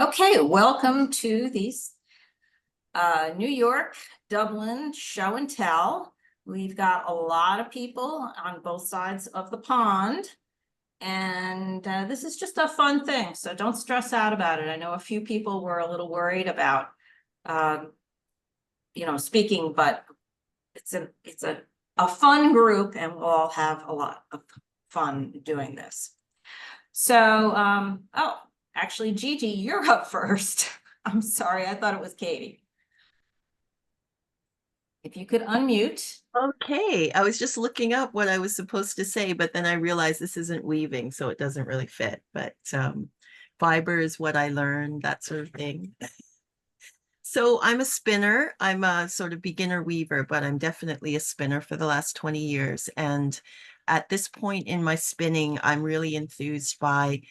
Okay, welcome to these New York, Dublin show and tell. We've got a lot of people on both sides of the pond, and this is just a fun thing, so don't stress out about it. I know a few people were a little worried about, speaking, but it's a fun group, and we'll all have a lot of fun doing this. So, actually, Gigi, you're up first. I'm sorry, I thought it was Katie. If you could unmute. Okay, I was just looking up what I was supposed to say, but then I realized this isn't weaving, so it doesn't really fit. But fiber is what I learned, that sort of thing. So I'm a spinner. I'm a sort of beginner weaver, but I'm definitely a spinner for the last 20 years. And at this point in my spinning, I'm really enthused by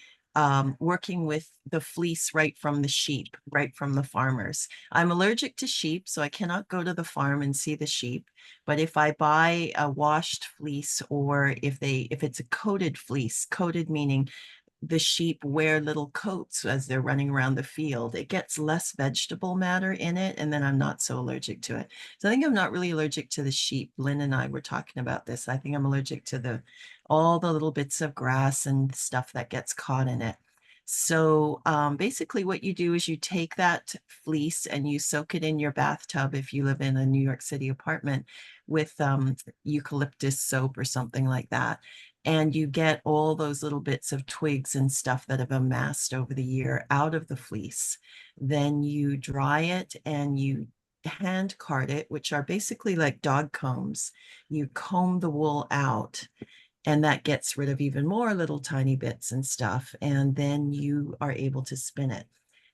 working with the fleece right from the sheep, right from the farmers. I'm allergic to sheep, so I cannot go to the farm and see the sheep. But if I buy a washed fleece, or if it's a coated fleece, coated meaning the sheep wear little coats as they're running around the field, it gets less vegetable matter in it, and then I'm not so allergic to it. So I think I'm not really allergic to the sheep. Lynn and I were talking about this. I think I'm allergic to all the little bits of grass and stuff that gets caught in it. So basically what you do is you take that fleece and you soak it in your bathtub if you live in a New York City apartment with eucalyptus soap or something like that. And you get all those little bits of twigs and stuff that have amassed over the year out of the fleece. Then you dry it and you hand card it, which are basically like dog combs. You comb the wool out, and that gets rid of even more little tiny bits and stuff. And then you are able to spin it.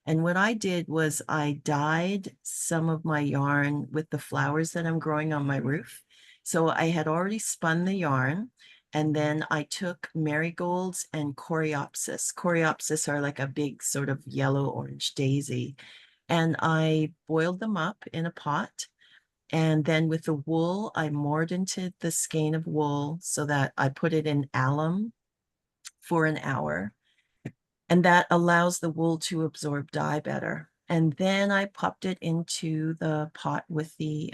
And what I did was I dyed some of my yarn with the flowers that I'm growing on my roof. So I had already spun the yarn, and then I took marigolds and coreopsis. Coreopsis are like a big sort of yellow orange daisy. And I boiled them up in a pot. And then with the wool, I mordanted the skein of wool so that I put it in alum for an hour. And that allows the wool to absorb dye better. And then I popped it into the pot with the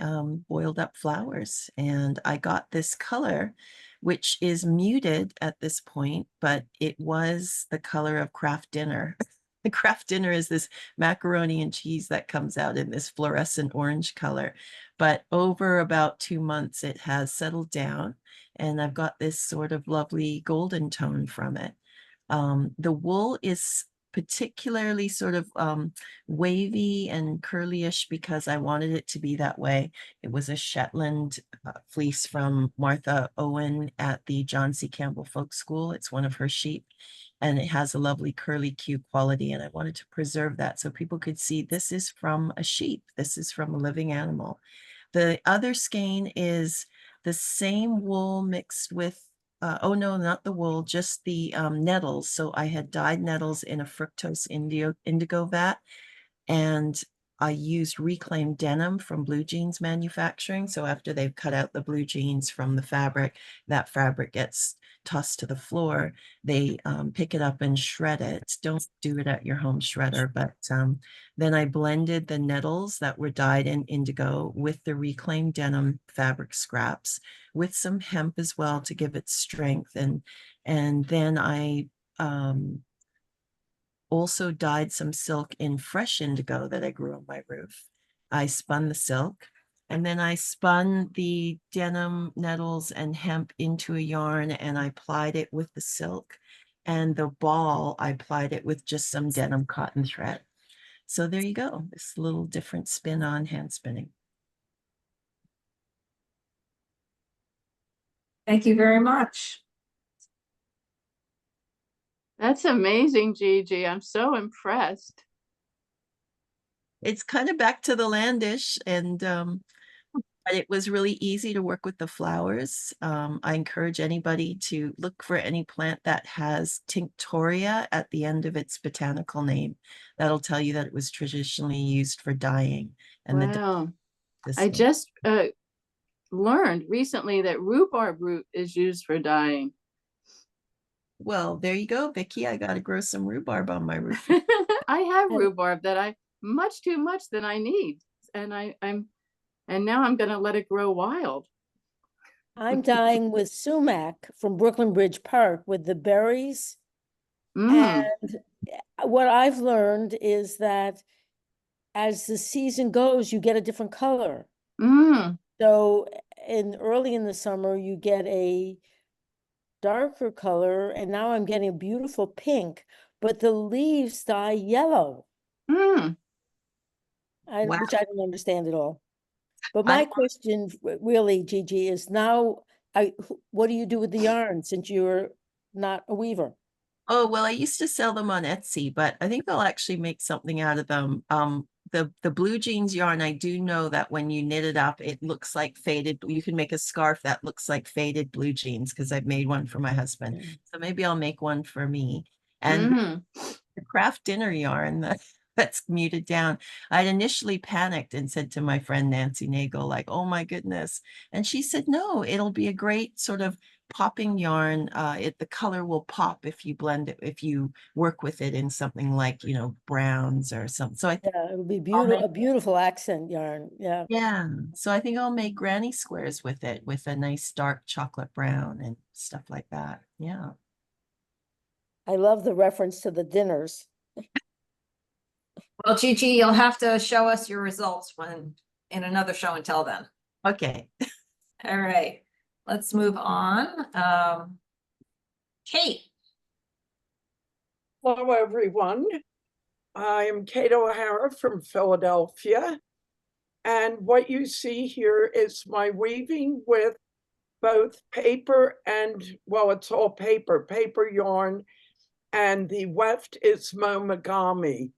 boiled up flowers. And I got this color, which is muted at this point, but it was the color of Kraft Dinner. The Kraft Dinner is this macaroni and cheese that comes out in this fluorescent orange color. But over about 2 months, it has settled down, and I've got this sort of lovely golden tone from it. The wool is particularly sort of wavy and curlyish because I wanted it to be that way. It was a Shetland fleece from Martha Owen at the John C. Campbell Folk School. It's one of her sheep, and it has a lovely curly Q quality, and I wanted to preserve that so people could see this is from a sheep. This is from a living animal. The other skein is the same wool mixed with oh no, not the wool, just the nettles. So I had dyed nettles in a fructose indigo vat, and I used reclaimed denim from Blue Jeans manufacturing. So after they've cut out the blue jeans from the fabric, that fabric gets tossed to the floor. They pick it up and shred it. Don't do it at your home shredder, but then I blended the nettles that were dyed in indigo with the reclaimed denim fabric scraps with some hemp as well to give it strength. And then I also dyed some silk in fresh indigo that I grew on my roof. I spun the silk, and then I spun the denim nettles and hemp into a yarn, and I plied it with the silk. And the ball, I plied it with just some denim cotton thread. So there you go, this little different spin on hand spinning. Thank you very much. That's amazing, Gigi. I'm so impressed. It's kind of back to the landish, and but it was really easy to work with the flowers. I encourage anybody to look for any plant that has tinctoria at the end of its botanical name. That'll tell you that it was traditionally used for dyeing. And wow. I just learned recently that rhubarb root is used for dyeing. Well, there you go, Vicki. I got to grow some rhubarb on my roof. I have And- rhubarb that I much too much than I need. And and now I'm gonna let it grow wild. I'm dying with sumac from Brooklyn Bridge Park with the berries. Mm, And what I've learned is that as the season goes, you get a different color. mm, So early in the summer, you get a darker color, and now I'm getting a beautiful pink, but the leaves dye yellow, mm. Wow. which I don't understand at all. But I- my question really, Gigi, is now, what do you do with the yarn since you're not a weaver? Oh, well, I used to sell them on Etsy, but I think I'll actually make something out of them. The blue jeans yarn, I do know that when you knit it up, it looks like faded. You can make a scarf that looks like faded blue jeans because I've made one for my husband. So maybe I'll make one for me. And Mm. the craft dinner yarn that's muted down. I'd initially panicked and said to my friend Nancy Nagel, like, oh my goodness. And she said, no, it'll be a great sort of popping yarn. The color will pop if you blend it, if you work with it in something like, browns or something. So I think Yeah, it would be I'll beautiful, make, a beautiful accent yarn. Yeah, yeah. So I think I'll make granny squares with it, with a nice dark chocolate brown and stuff like that. Yeah. I love the reference to the dinners. Well, Gigi, you'll have to show us your results in another show and tell then. Okay. All right, let's move on. Kate. Hello, everyone. I'm Kate O'Hara from Philadelphia. And what you see here is my weaving with both paper and, well, it's all paper yarn, and the weft is momagami.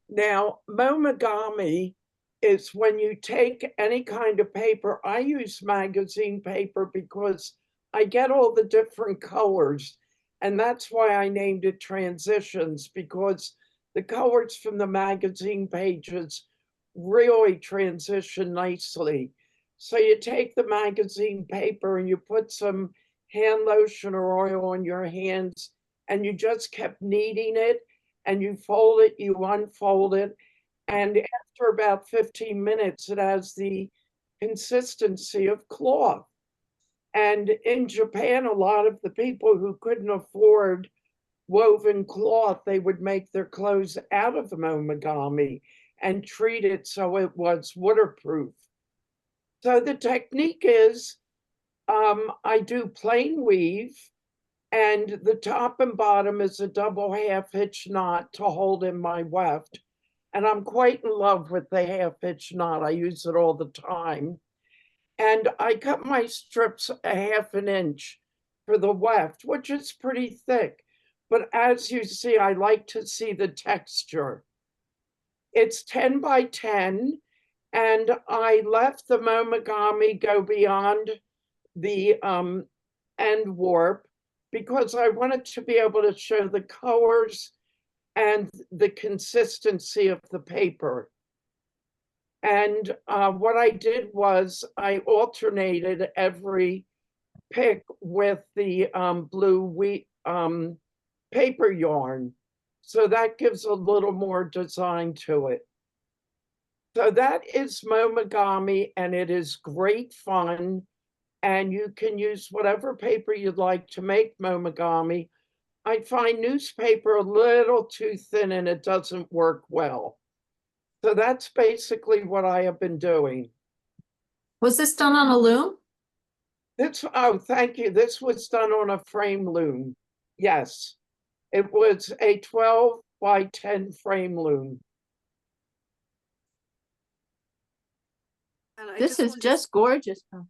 Now, momagami is when you take any kind of paper. I use magazine paper because I get all the different colors. And that's why I named it Transitions, because the colors from the magazine pages really transition nicely. So you take the magazine paper and you put some hand lotion or oil on your hands, and you just kept kneading it, and you fold it, you unfold it, and after about 15 minutes, it has the consistency of cloth. And in Japan, a lot of the people who couldn't afford woven cloth, they would make their clothes out of the momagami and treat it so it was waterproof. So the technique is I do plain weave, and the top and bottom is a double half hitch knot to hold in my weft. And I'm quite in love with the half hitch knot. I use it all the time. And I cut my strips a half an inch for the weft, which is pretty thick. But as you see, I like to see the texture. It's 10 by 10, and I left the momagami go beyond the end warp because I wanted to be able to show the colors and the consistency of the paper. And what I did was I alternated every pick with the blue paper yarn. So that gives a little more design to it. So that is momagami, and it is great fun. And you can use whatever paper you'd like to make momagami. I find newspaper a little too thin and it doesn't work well. So that's basically what I have been doing. Was this done on a loom? Oh, thank you. This was done on a frame loom. Yes, it was a 12 by 10 frame loom. And I This is wanted- just gorgeous. Oh.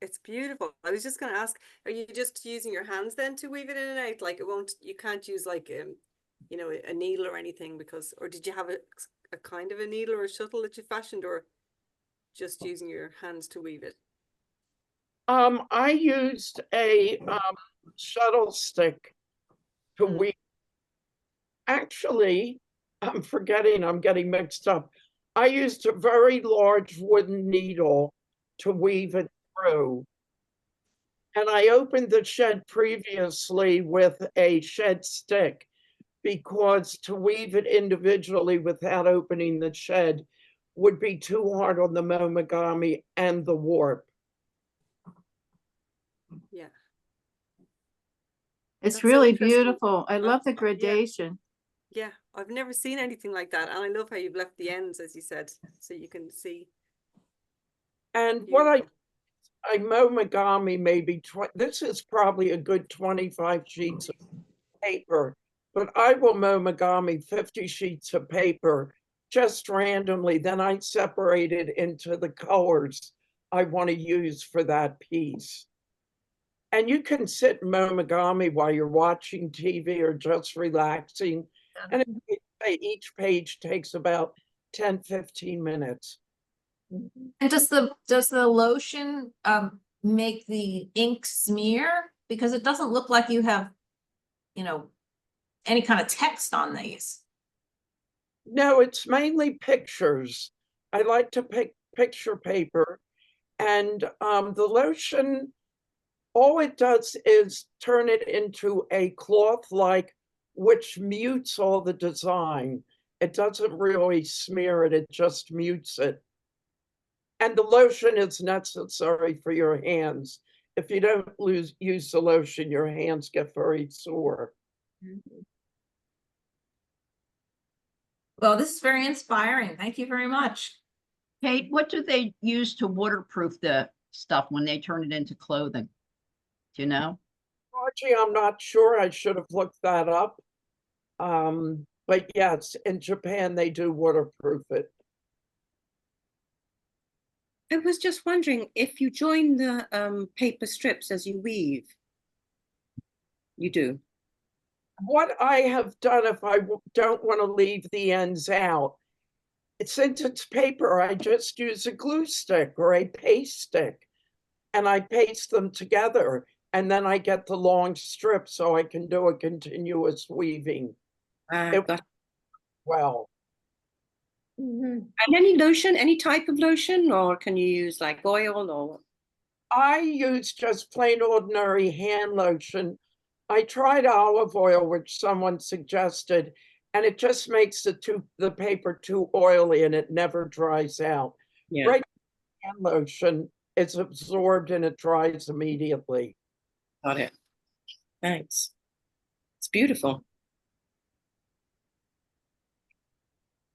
It's beautiful. I was just going to ask, are you just using your hands then to weave it in and out? Like you can't use like a needle or anything, or did you have a kind of a needle or a shuttle that you fashioned, or just using your hands to weave it? I used a shuttle stick to weave. Actually, I'm getting mixed up. I used a very large wooden needle to weave it through. And I opened the shed previously with a shed stick because to weave it individually without opening the shed would be too hard on the momogami and the warp. Yeah. It's That's so really interesting. beautiful. I love the Yeah. gradation. Yeah, I've never seen anything like that. And I love how you've left the ends, as you said, so you can see. And what Beautiful. I momogami maybe, this is probably a good 25 sheets of paper, but I will momogami 50 sheets of paper just randomly. Then I separate it into the colors I want to use for that piece. And you can sit momogami while you're watching TV or just relaxing. And each page takes about 10, 15 minutes. And does the lotion make the ink smear? Because it doesn't look like you have, you know, any kind of text on these. No, it's mainly pictures. I like to pick picture paper, and the lotion, all it does is turn it into a cloth-like, which mutes all the design. It doesn't really smear it, it just mutes it. And the lotion is necessary for your hands. If you don't use the lotion, your hands get very sore. Well, this is very inspiring. Thank you very much. Kate, what do they use to waterproof the stuff when they turn it into clothing? Do you know? Actually, I'm not sure. I should have looked that up. But yes, in Japan, they do waterproof it. I was just wondering if you join the paper strips as you weave. You do. What I have done, if I don't want to leave the ends out, since it's paper, I just use a glue stick or a paste stick, and I paste them together, and then I get the long strip so I can do a continuous weaving. Well. And any lotion, any type of lotion, or can you use like oil or? I use just plain ordinary hand lotion. I tried olive oil, which someone suggested, and it just makes the paper too oily and it never dries out. Yeah. Right, hand lotion is absorbed and it dries immediately. Got it. Thanks. It's beautiful.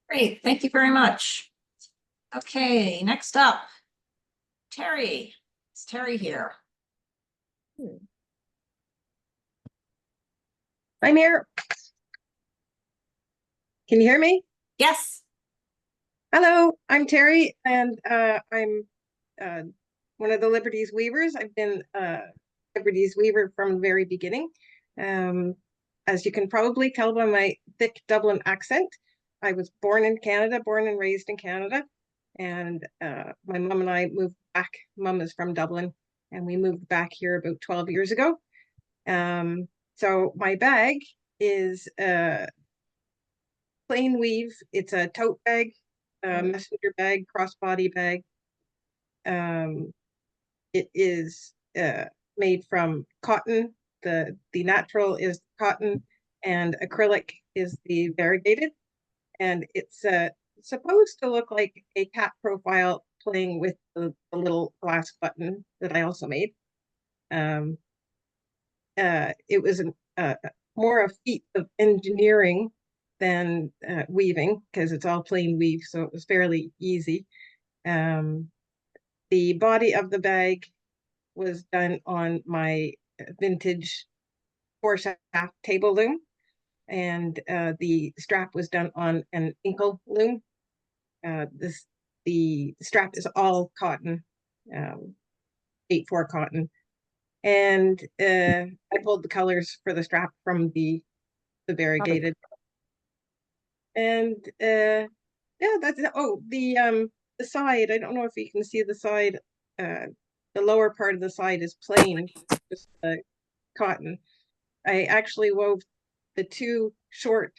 Great, thank you very much. Okay, next up, Terry. It's Terry here. I'm here. Can you hear me? Yes. Hello, I'm Terry, and I'm one of the Liberties weavers. I've been Liberties weaver from the very beginning. As you can probably tell by my thick Dublin accent, I was born in Canada, born and raised in Canada, and my mom and I moved back. Mom is from Dublin, and we moved back here about 12 years ago. So my bag is plain weave. It's a tote bag, messenger bag, crossbody bag. It is made from cotton. The natural is cotton, and acrylic is the variegated. And it's supposed to look like a cat profile playing with the little glass button that I also made. It was more a feat of engineering than weaving, because it's all plain weave, so it was fairly easy. The body of the bag was done on my vintage 4-shaft table loom, and the strap was done on an inkle loom. The strap is all cotton, 8/4 cotton, and I pulled the colors for the strap from the variegated. And yeah, that's it. Oh, the side, I don't know if you can see the side. The lower part of the side is plain, just cotton. I actually wove the 2 short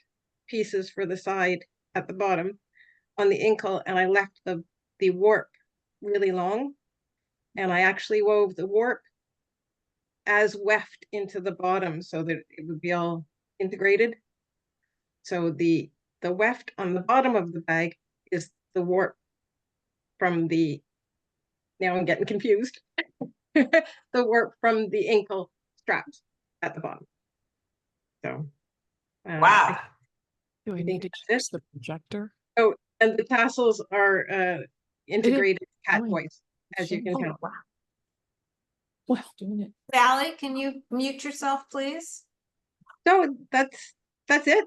pieces for the side at the bottom on the inkle, and I left the warp really long, and I actually wove the warp as weft into the bottom so that it would be all integrated. So the weft on the bottom of the bag is the warp from the, now I'm getting confused, the warp from the ankle straps at the bottom. So. Wow. Do I think need to that's use the projector? Oh, and the tassels are integrated cat Oh, voice, as you can tell. Wow. Well, doing it. Sally, can you mute yourself, please? So that's it.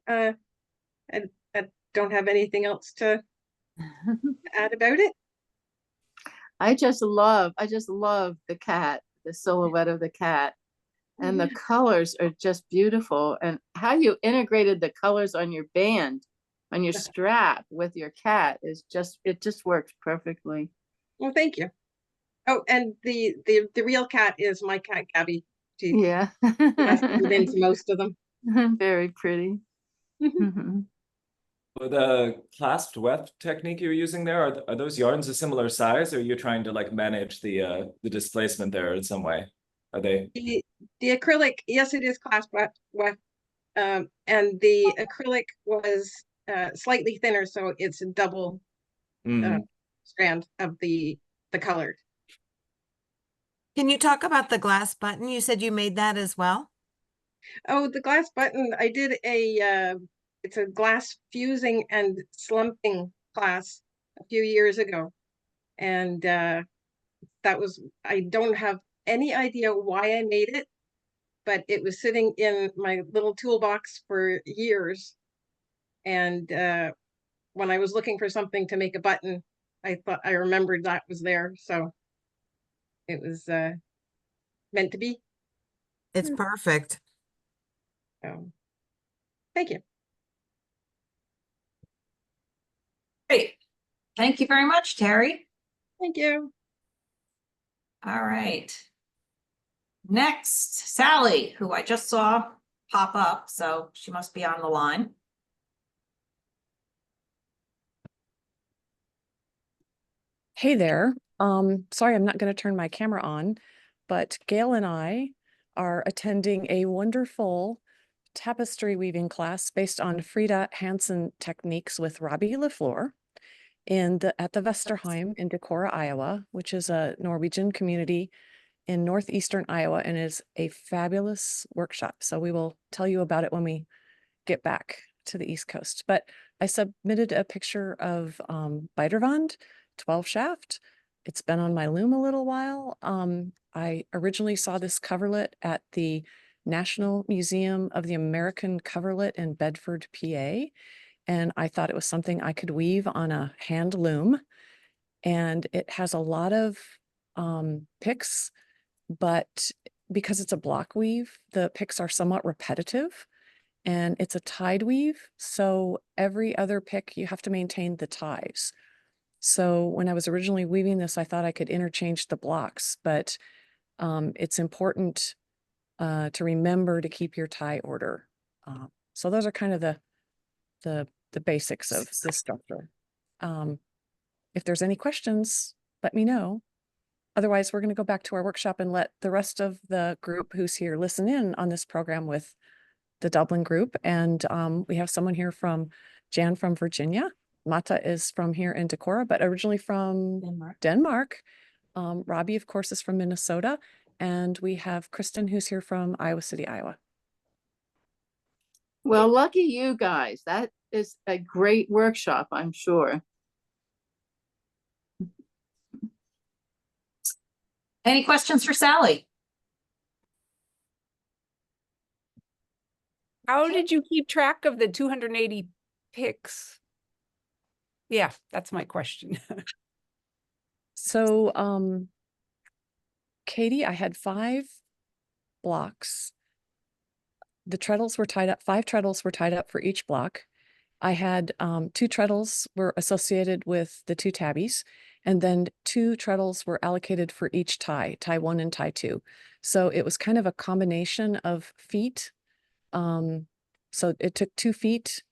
I don't have anything else to add about it. I just love the cat, the silhouette of the cat. And the colors are just beautiful. And how you integrated the colors on your band, on your strap with your cat is just, it just works perfectly. Well, thank you. Oh, and the real cat is my cat, Gabby. She Yeah. has to into most of them. Very pretty. Mhm. The clasped weft technique you're using there, are those yarns a similar size, or are you trying to like manage the displacement there in some way? Are they? The acrylic, yes, it is clasped weft, and the acrylic was slightly thinner, so it's a double strand of the colored. Can you talk about the glass button? You said you made that as well? Oh, the glass button, I did it's a glass fusing and slumping class a few years ago. And that was, I don't have any idea why I made it, but it was sitting in my little toolbox for years. And when I was looking for something to make a button, I remembered that was there. So it was meant to be. It's perfect. So thank you. Great. Thank you very much, Terry. Thank you. All right. Next, Sally, who I just saw pop up, so she must be on the line. Hey there. Sorry, I'm not going to turn my camera on, but Gail and I are attending a wonderful tapestry weaving class based on Frida Hansen techniques with Robbie LaFleur at the Vesterheim in Decorah, Iowa, which is a Norwegian community in northeastern Iowa and is a fabulous workshop. So we will tell you about it when we get back to the East Coast. But I submitted a picture of Beiderwand 12 shaft. It's been on my loom a little while. I originally saw this coverlet at the National Museum of the American Coverlet in Bedford, PA. And I thought it was something I could weave on a hand loom. And it has a lot of picks, but because it's a block weave, the picks are somewhat repetitive. And it's a tied weave, so every other pick you have to maintain the ties. So when I was originally weaving this, I thought I could interchange the blocks, but it's important to remember to keep your tie order. So those are kind of the basics of this structure. If there's any questions, let me know. Otherwise, we're going to go back to our workshop and let the rest of the group who's here listen in on this program with the Dublin group. And we have someone here from Jan from Virginia. Mata is from here in Decorah, but originally from Denmark. Robbie, of course, is from Minnesota. And we have Kristen, who's here from Iowa City, Iowa. Well, lucky you guys. That is a great workshop, I'm sure. Any questions for Sally? How did you keep track of the 280 picks? Yeah, that's my question. So, Katie, I had 5 blocks. The treadles were tied up, 5 treadles were tied up for each block. I had 2 treadles were associated with the 2 tabbies, and then 2 treadles were allocated for each tie, tie 1 and tie 2. So it was kind of a combination of feet. So it took 2 feet,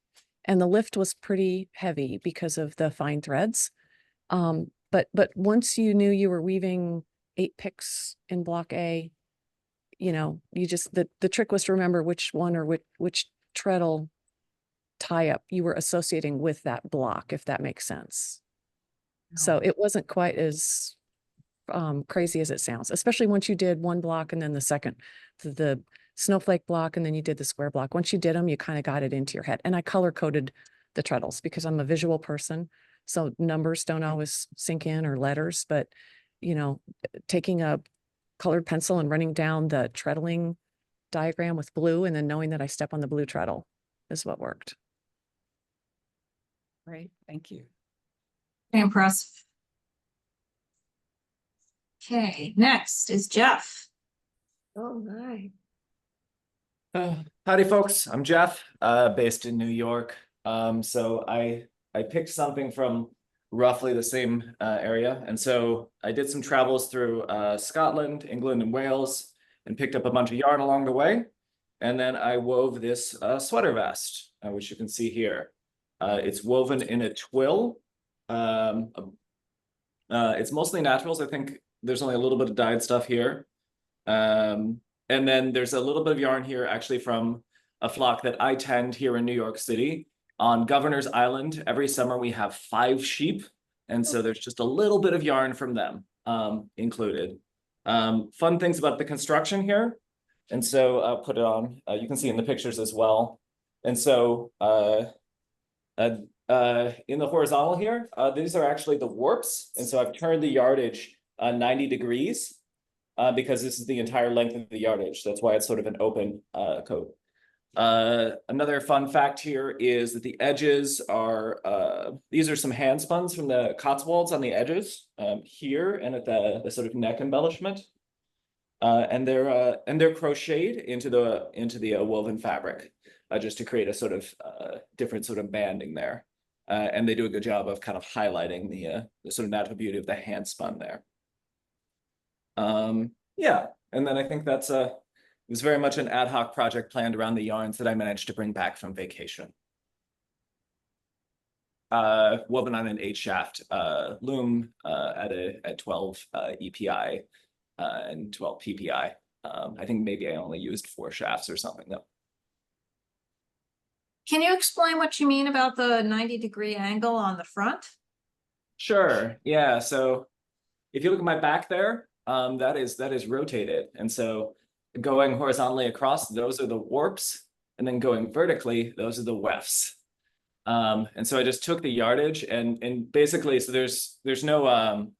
and the lift was pretty heavy because of the fine threads. But once you knew you were weaving 8 picks in block A, you know, you just, the trick was to remember which one or which treadle tie up you were associating with that block, if that makes sense. So it wasn't quite as crazy as it sounds, especially once you did one block and then the second, the snowflake block, and then you did the square block. Once you did them, you kind of got it into your head. And I color coded the treadles because I'm a visual person. So numbers don't always sink in, or letters, but you know, taking a colored pencil and running down the treadling diagram with blue and then knowing that I step on the blue treadle is what worked. Great, thank you. Very impressive. Okay, next is Jeff. Oh, hi. Howdy folks, I'm Jeff, based in New York. So I picked something from roughly the same area. And so I did some travels through Scotland, England, and Wales, and picked up a bunch of yarn along the way. And then I wove this sweater vest, which you can see here. It's woven in a twill. It's mostly naturals. I think there's only a little bit of dyed stuff here. And then there's a little bit of yarn here actually from a flock that I tend here in New York City. On Governor's Island, every summer we have 5 sheep. And so there's just a little bit of yarn from them included. Fun things about the construction here. And so I'll put it on, you can see in the pictures as well. And so in the horizontal here, these are actually the warps. And so I've turned the yardage 90 degrees. Because this is the entire length of the yardage. That's why it's sort of an open coat. Another fun fact here is that the edges are, these are some hand spuns from the Cotswolds on the edges here and at the sort of neck embellishment. And they're crocheted into the woven fabric just to create a sort of different sort of banding there. And they do a good job of kind of highlighting the sort of natural beauty of the hand spun there. Yeah, and then I think that's it was very much an ad hoc project planned around the yarns that I managed to bring back from vacation. Woven on an 8-shaft loom at 12 EPI and 12 PPI. I think maybe I only used 4 shafts or something though. Can you explain what you mean about the 90-degree angle on the front? Sure, yeah, so if you look at my back there, that is rotated. And so going horizontally across, those are the warps, and then going vertically, those are the wefts. And so I just took the yardage and basically, so there's no,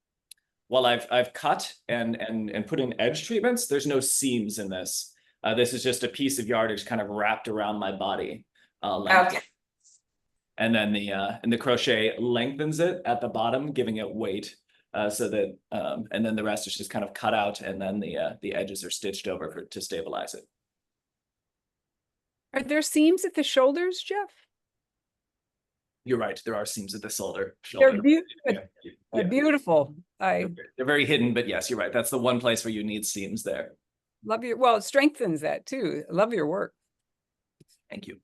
while I've cut and put in edge treatments, there's no seams in this. This is just a piece of yardage kind of wrapped around my body. Okay. And then the crochet lengthens it at the bottom, giving it weight. So that, and then the rest is just kind of cut out, and then the edges are stitched over to stabilize it. Are there seams at the shoulders, Jeff? You're right. There are seams at the shoulder. They're Yeah. beautiful. They're very hidden, but yes, you're right. That's the one place where you need seams there. Love your, well, it strengthens that too. I love your work. Thank you.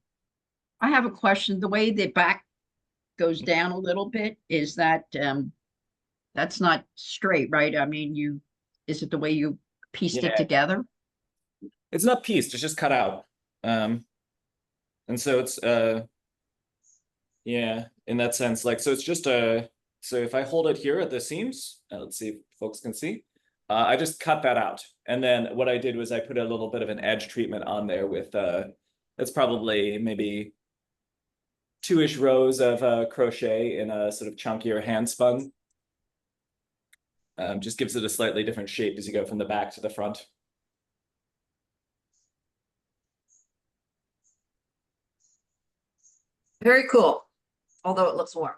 I have a question. The way the back goes down a little bit, is that that's not straight, right? I mean, is it the way you pieced it together? It's not pieced, it's just cut out. And so it's yeah, in that sense, like, so it's just so if I hold it here at the seams, let's see if folks can see, I just cut that out. And then what I did was I put a little bit of an edge treatment on there with that's probably maybe 2-ish rows of crochet in a sort of chunkier hand spun. Just gives it a slightly different shape as you go from the back to the front. Very cool, although it looks warm.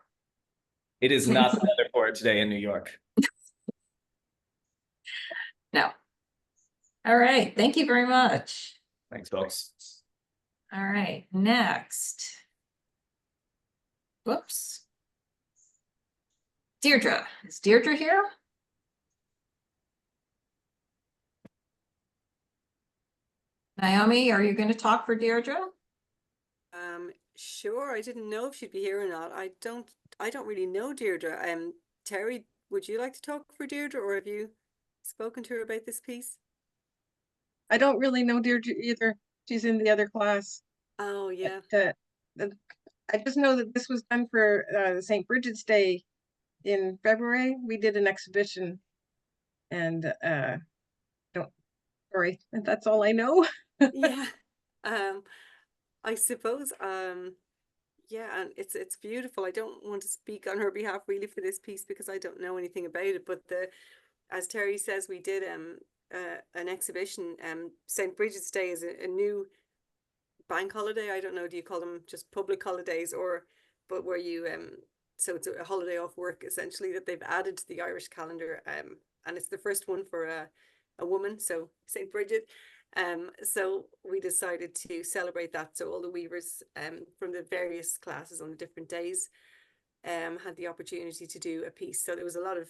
It is not the weather for it today in New York. No. All right, thank you very much. Thanks, folks. All right, next. Whoops. Deirdre, is Deirdre here? Naomi, are you going to talk for Deirdre? Sure. I didn't know if she'd be here or not. I don't really know Deirdre. Terry, would you like to talk for Deirdre, or have you spoken to her about this piece? I don't really know Deirdre either. She's in the other class. Oh yeah. But, I just know that this was done for St. Bridget's Day in February. We did an exhibition, and sorry, that's all I know. Yeah. I suppose, yeah, and it's beautiful. I don't want to speak on her behalf really for this piece because I don't know anything about it, but as Terry says, we did an exhibition. St. Bridget's Day is a new bank holiday. I don't know, do you call them just public holidays, but where you so it's a holiday off work essentially that they've added to the Irish calendar, and it's the first one for a woman, so St. Bridget. So we decided to celebrate that. So all the weavers from the various classes on the different days had the opportunity to do a piece. So there was a lot of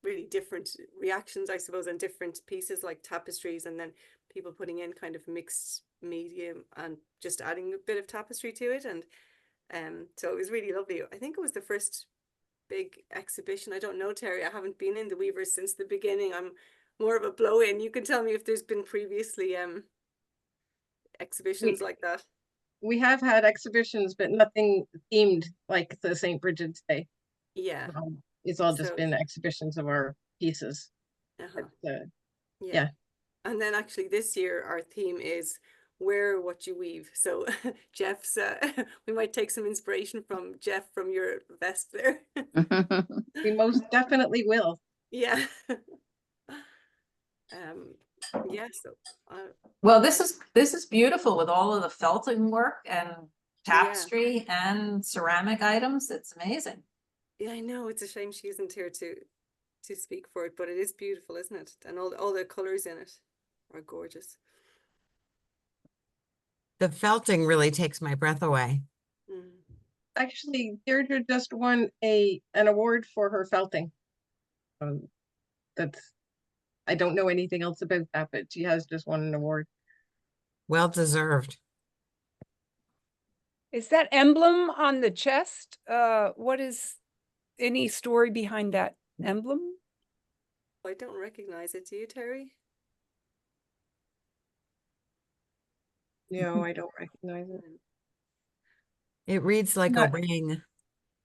really different reactions, I suppose, and different pieces like tapestries, and then people putting in kind of mixed medium and just adding a bit of tapestry to it. And so it was really lovely. I think it was the first big exhibition. I don't know, Terry, I haven't been in the Weavers since the beginning. I'm more of a blow-in. You can tell me if there's been previously exhibitions like that. We have had exhibitions, but nothing themed like the St. Bridget's Day. Yeah. It's all just been exhibitions of our pieces. Yeah. And then actually this year our theme is wear what you weave. So Jeff's, we might take some inspiration from Jeff from your vest there. We most definitely will. Yeah. Yeah, so well, this is beautiful with all of the felting work and tapestry and ceramic items. It's amazing. Yeah, I know, it's a shame she isn't here to speak for it, but it is beautiful, isn't it? And all the colors in it are gorgeous. The felting really takes my breath away. Actually, Deirdre just won an award for her felting. I don't know anything else about that, but she has just won an award. Well deserved. Is that emblem on the chest? What is any story behind that emblem? I don't recognize it. Do you, Terry? No, I don't recognize it. It reads like a ring,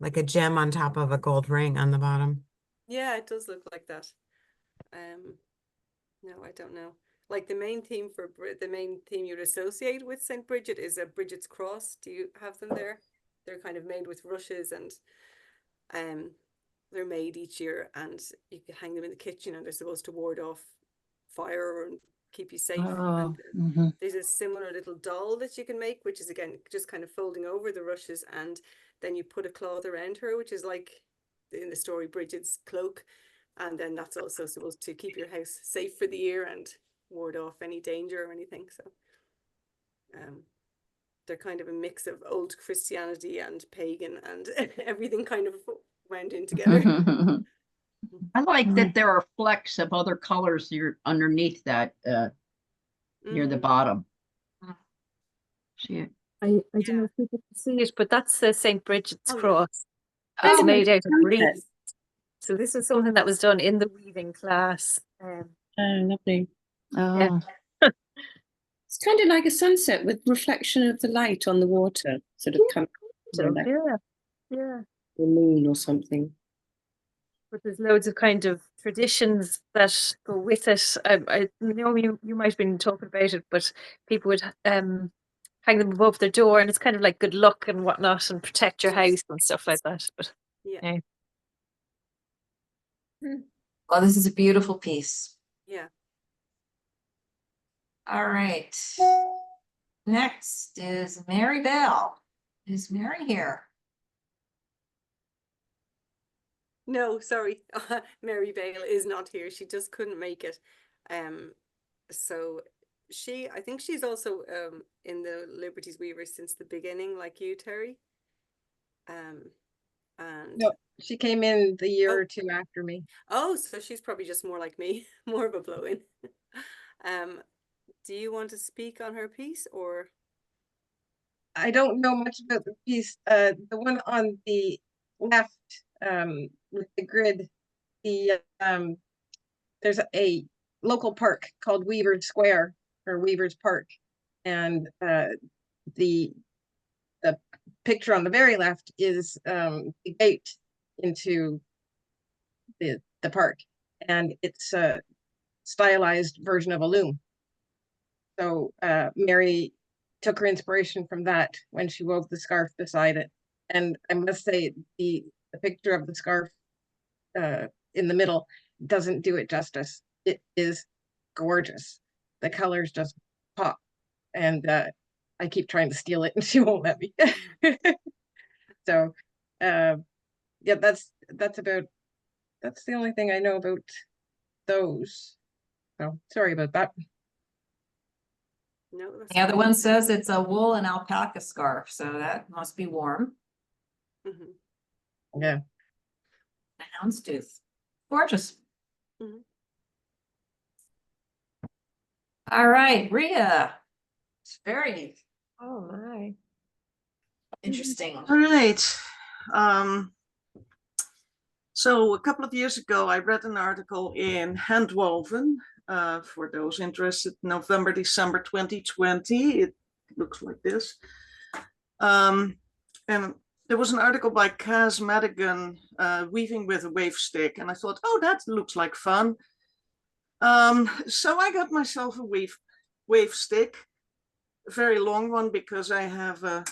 like a gem on top of a gold ring on the bottom. Yeah, it does look like that. No, I don't know. Like the main theme you'd associate with St. Bridget is a Bridget's cross. Do you have them there? They're kind of made with rushes, and they're made each year, and you can hang them in the kitchen, and they're supposed to ward off fire and keep you safe. And there's a similar little doll that you can make, which is again just kind of folding over the rushes, and then you put a cloth around her, which is like in the story Bridget's cloak, and then that's also supposed to keep your house safe for the year and ward off any danger or anything. So they're kind of a mix of old Christianity and pagan, and everything kind of went in together. I like that there are flecks of other colors here underneath that near the bottom. See it? I don't know if people can see it, but that's the St. Bridget's cross. Oh, It's made out of okay. wreaths. So this is something that was done in the weaving class. Lovely. Oh, It's kind of like a sunset with reflection of the light on the water, sort of coming like yeah. the moon or something. But there's loads of kind of traditions that go with it. I know you might have been talking about it, but people would hang them above their door, and it's kind of like good luck and whatnot, and protect your house and stuff like that. But yeah. Well, this is a beautiful piece. Yeah. All right. Next is Mary Bell. Is Mary here? No, sorry. Mary Bale is not here. She just couldn't make it. So I think she's also in the Liberties Weavers since the beginning, like you, Terry. And No, she came in the year or two after me. oh, so she's probably just more like me, more of a blow-in. Do you want to speak on her piece, or? I don't know much about the piece. The one on the left, with the grid, there's a local park called Weaver's Square or Weaver's Park, and the picture on the very left is the gate into the park, and it's a stylized version of a loom. So Mary took her inspiration from that when she wove the scarf beside it. And I must say, the picture of the scarf in the middle doesn't do it justice. It is gorgeous. The colors just pop. And I keep trying to steal it and she won't let me. So yeah, that's the only thing I know about those. So sorry about that. No, that's The other fine. one says it's a wool and alpaca scarf, so that must be warm. Mhm. Yeah. A houndstooth. Gorgeous. Mhm. All right, Rhea. It's very Oh my. interesting. All right. So a couple of years ago, I read an article in Handwoven, for those interested, November, December 2020. It looks like this. And there was an article by Kaz Madigan, weaving with a wave stick. And I thought, oh, that looks like fun. So I got myself a wave stick, a very long one, because I have a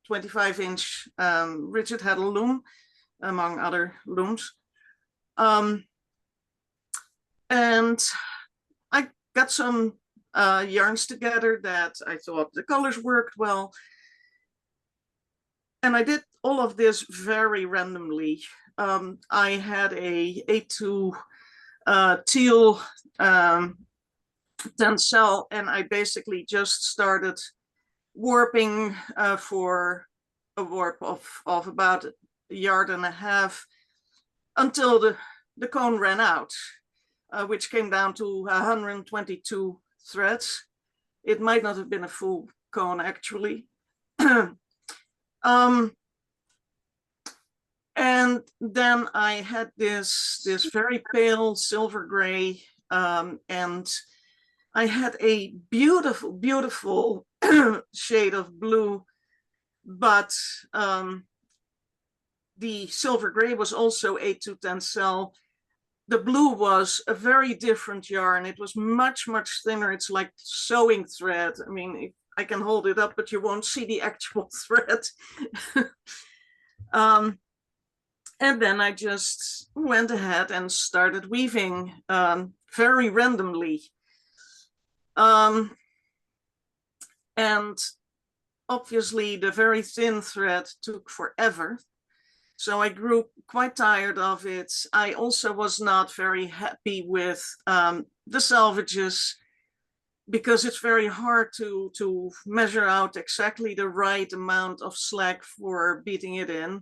25-inch rigid heddle loom, among other looms. And I got some yarns together that I thought the colors worked well. And I did all of this very randomly. I had a A2 teal tencel, and I basically just started warping for a warp of about a yard and a half until the cone ran out, which came down to 122 threads. It might not have been a full cone, actually. And then I had this very pale silver gray, and I had a beautiful, beautiful shade of blue, but the silver gray was also A2 tencel. The blue was a very different yarn. It was much, much thinner. It's like sewing thread. I mean, I can hold it up, but you won't see the actual thread. And then I just went ahead and started weaving very randomly. And obviously the very thin thread took forever. So I grew quite tired of it. I also was not very happy with the selvages, because it's very hard to measure out exactly the right amount of slack for beating it in.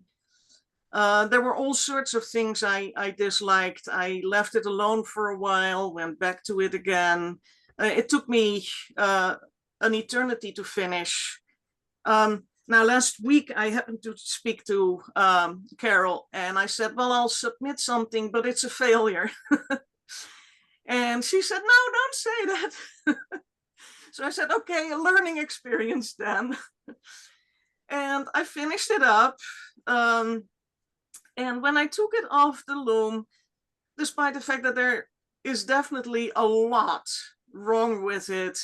There were all sorts of things I disliked. I left it alone for a while, went back to it again. It took me an eternity to finish. Now, last week, I happened to speak to Carol, and I said, well, I'll submit something, but it's a failure. And she said, no, don't say that. So I said, okay, a learning experience then. And I finished it up. And when I took it off the loom, despite the fact that there is definitely a lot wrong with it,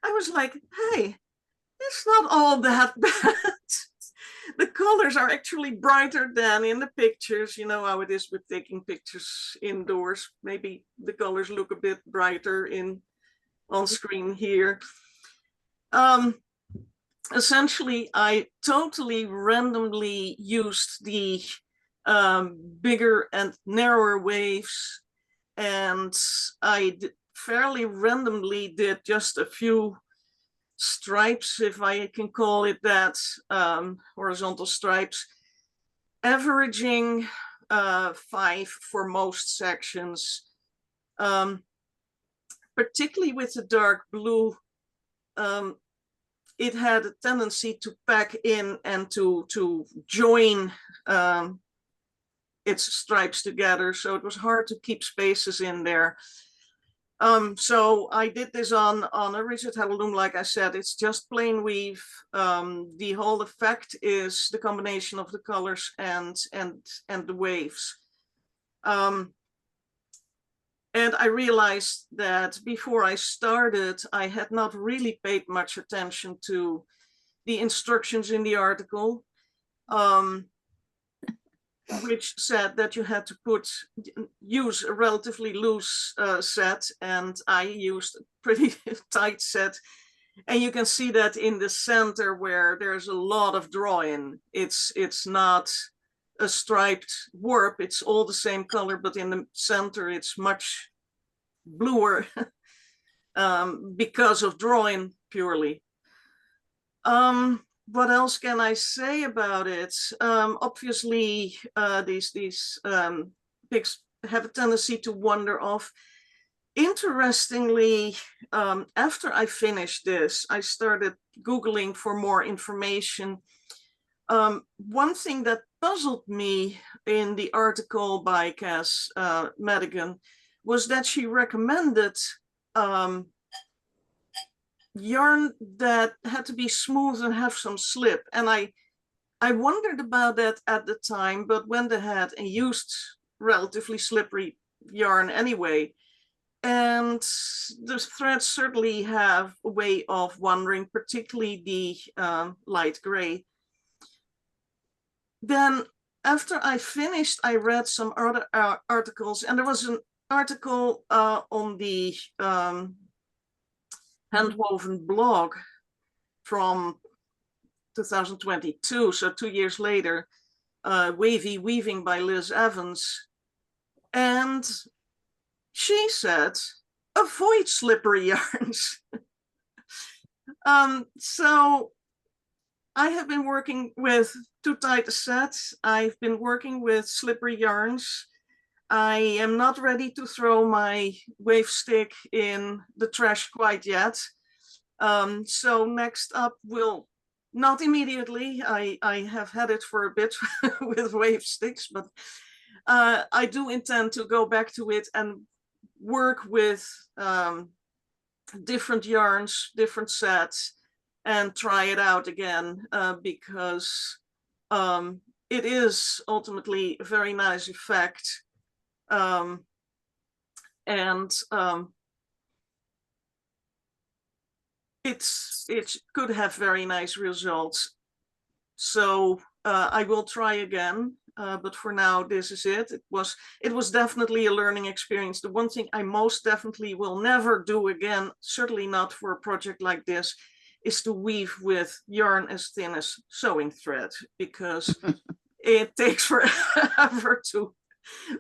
I was like, hey, it's not all that bad. The colors are actually brighter than in the pictures. You know how it is with taking pictures indoors. Maybe the colors look a bit brighter on screen here. Essentially, I totally randomly used the bigger and narrower waves, and I fairly randomly did just a few stripes, if I can call it that, horizontal stripes, averaging 5 for most sections. Particularly with the dark blue, it had a tendency to pack in and to join its stripes together, so it was hard to keep spaces in there. So I did this on a rigid heddle loom. Like I said, it's just plain weave. The whole effect is the combination of the colors and the waves. And I realized that before I started, I had not really paid much attention to the instructions in the article, which said that you had to use a relatively loose set, and I used a pretty tight set. And you can see that in the center where there's a lot of drawing. It's not a striped warp, it's all the same color, but in the center it's much bluer because of drawing purely. What else can I say about it? Obviously, these pigs have a tendency to wander off. Interestingly, after I finished this, I started Googling for more information. One thing that puzzled me in the article by Cass Madigan was that she recommended yarn that had to be smooth and have some slip. And I wondered about that at the time, but went ahead and used relatively slippery yarn anyway. And the threads certainly have a way of wandering, particularly the light gray. Then after I finished, I read some other articles, and there was an article on the handwoven blog from 2022, so 2 years later, Wavy Weaving by Liz Evans. And she said, avoid slippery yarns. So I have been working with too tight a set. I've been working with slippery yarns. I am not ready to throw my wave stick in the trash quite yet. So next up will, not immediately, I have had it for a bit with wave sticks, but I do intend to go back to it and work with different yarns, different sets, and try it out again, because it is ultimately a very nice effect. It could have very nice results. So I will try again, but for now, this is it. It was definitely a learning experience. The one thing I most definitely will never do again, certainly not for a project like this, is to weave with yarn as thin as sewing thread, because it takes forever to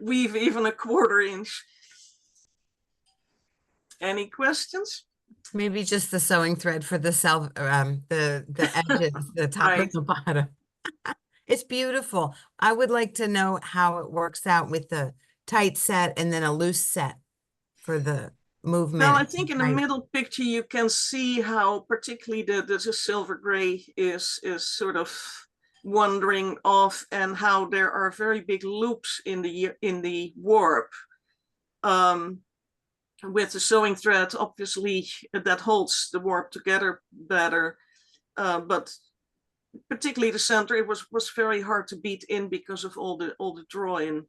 weave even a 1/4 inch. Any questions? Maybe just the sewing thread for the the edges, the top Right. and the bottom. It's beautiful. I would like to know how it works out with the tight set and then a loose set for the movement. Well, I think in the middle picture you can see how particularly the silver gray is sort of wandering off, and how there are very big loops in the warp. With the sewing thread, obviously that holds the warp together better, but particularly the center, it was very hard to beat in because of all the drawing.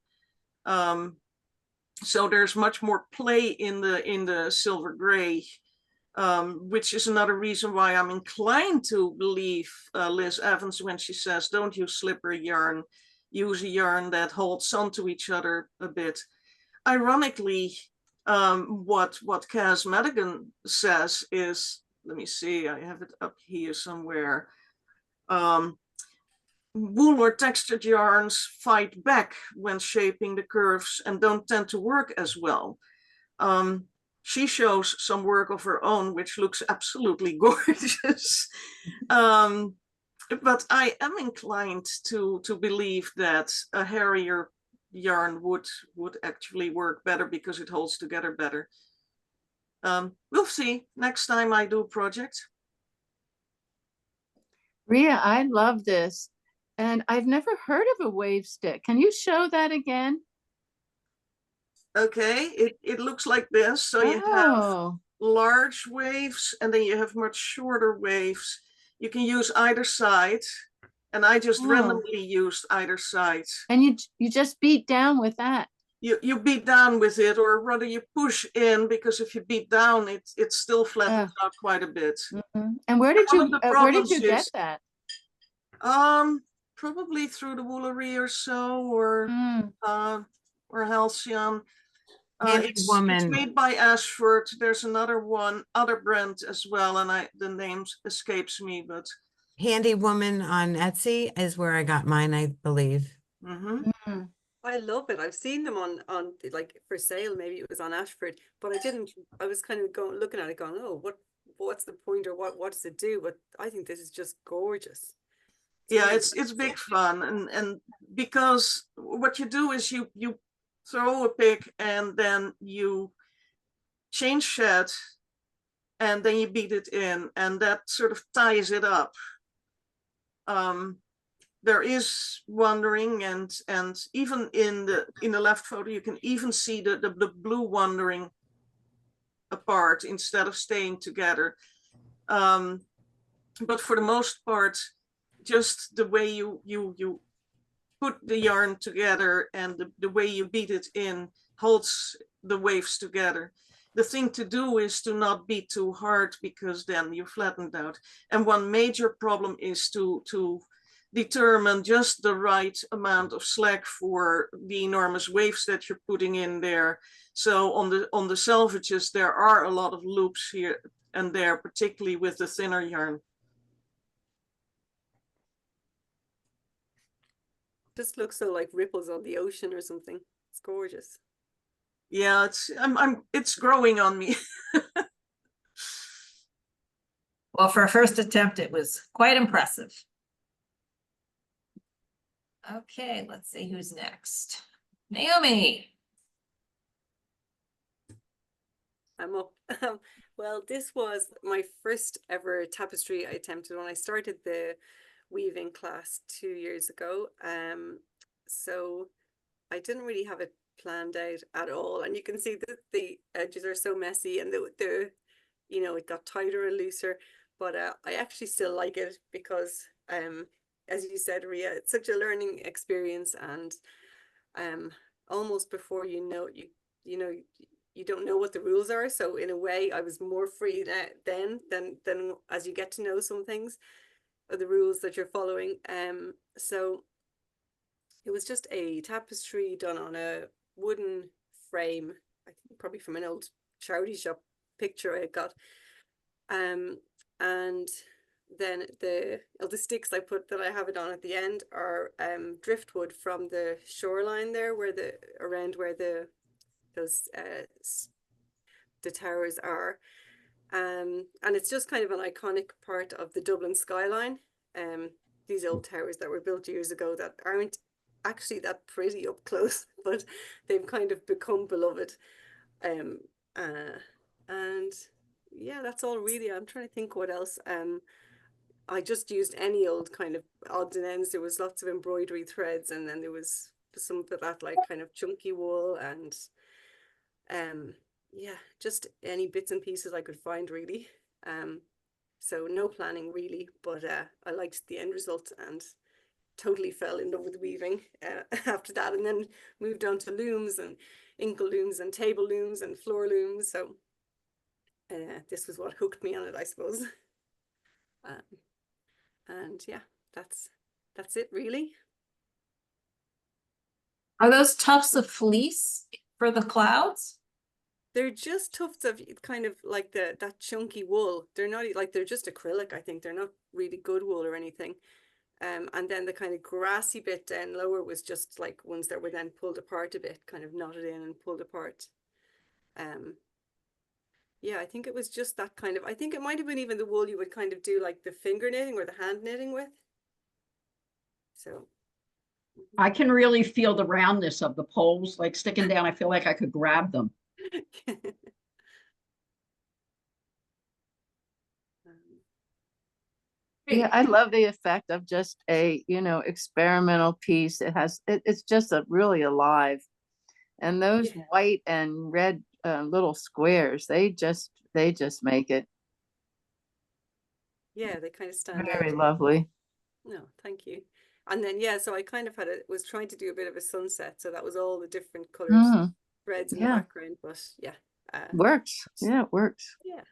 So there's much more play in the silver gray, which is another reason why I'm inclined to believe Liz Evans when she says don't use slippery yarn, use a yarn that holds onto each other a bit. Ironically, what Cass Madigan says is, let me see, I have it up here somewhere. Wool or textured yarns fight back when shaping the curves and don't tend to work as well. She shows some work of her own, which looks absolutely gorgeous. But I am inclined to believe that a hairier yarn would actually work better because it holds together better. We'll see next time I do a project. Ria, I love this. And I've never heard of a wave stick. Can you show that again? Okay, it looks like this. So you have Oh, large waves and then you have much shorter waves. You can use either side, and I just Oh. randomly used either side. and you just beat down with that. You beat down with it, or rather you push in, because if you beat down, it still flattens out quite a bit. Mhm. And where One did of the you problems get is, that? Probably through the Woolery or so, or Mm. or Halcyon. Handy It's Woman. made by Ashford. There's another other brand as well, and the name escapes me, but Handy Woman on Etsy is where I got mine, I believe. Mm. I love it. I've seen them on like for sale. Maybe it was on Ashford, but I didn't. I was kind of looking at it, going, "Oh, what's the point, or what does it do?" But I think this is just gorgeous. yeah, really it's big fun, and because what you do is you throw a pick and then you change shed, and then you beat it in, and that sort of ties it up. There is wandering, and even in the left photo you can even see the blue wandering apart instead of staying together. But for the most part, just the way you put the yarn together and the way you beat it in holds the waves together. The thing to do is to not beat too hard, because then you flatten out. And one major problem is to determine just the right amount of slack for the enormous waves that you're putting in there. So on the selvages, there are a lot of loops here and there, particularly with the thinner yarn. just looks so like ripples on the ocean or something. It's gorgeous. Yeah, it's growing on me. Well, for a first attempt, it was quite impressive. Okay, let's see who's next. Naomi. I'm up. Well, this was my first ever tapestry I attempted when I started the weaving class 2 years ago. So I didn't really have it planned out at all, and you can see that the edges are so messy, and the you know, it got tighter and looser. But I actually still like it because, as you said, Ria, it's such a learning experience, and almost before you know you don't know what the rules are. So in a way, I was more free then than as you get to know some things, or the rules that you're following. So it was just a tapestry done on a wooden frame, I think probably from an old charity shop picture I got. And then the sticks I put that I have it on at the end are driftwood from the shoreline there, where around where those the towers are. And it's just kind of an iconic part of the Dublin skyline. These old towers that were built years ago that aren't actually that pretty up close, but they've kind of become beloved. And yeah, that's all really. I'm trying to think what else. I just used any old kind of odds and ends. There was lots of embroidery threads, and then there was some of that like kind of chunky wool, and yeah, just any bits and pieces I could find really. So no planning really, but I liked the end result and totally fell in love with weaving after that, and then moved on to looms and inkle looms and table looms and floor looms. So this was what hooked me on it, I suppose. And yeah, that's it really. Are those tufts of fleece for the clouds? They're just tufts of kind of like that chunky wool. They're not like, they're just acrylic, I think. They're not really good wool or anything. And then the kind of grassy bit down lower was just like ones that were then pulled apart a bit, kind of knotted in and pulled apart. Yeah, I think it was just that kind of, I think it might have been even the wool you would kind of do like the finger knitting or the hand knitting with. So I can really feel the roundness of the poles, like sticking down. I feel like I could grab them. Yeah, I love the effect of just a, experimental piece. It's just really alive. And those Yeah. white and red little squares, they just make it Yeah, they kind of stand very out. lovely. No, thank you. And then yeah, so I kind of was trying to do a bit of a sunset, so that was all the different colored Mm, threads in the yeah, background. But yeah, works. Yeah, it works. yeah,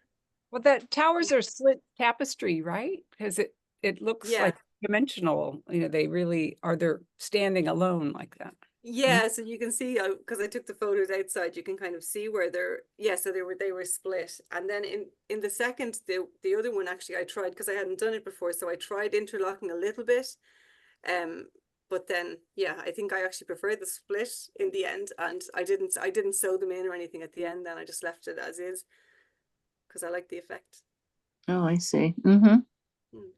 Well, the towers are split tapestry, right? Because it looks yeah. like dimensional. You know, they really are. They're standing alone like that. Yeah, so you can see because I took the photos outside, you can kind of see where they're yeah, so they were split. And then in the second, the other one actually I tried because I hadn't done it before, so I tried interlocking a little bit. But then yeah, I think I actually prefer the split in the end, and I didn't sew them in or anything at the end. Then I just left it as is because I like the effect. Oh, I see. Mm-hmm. Mm,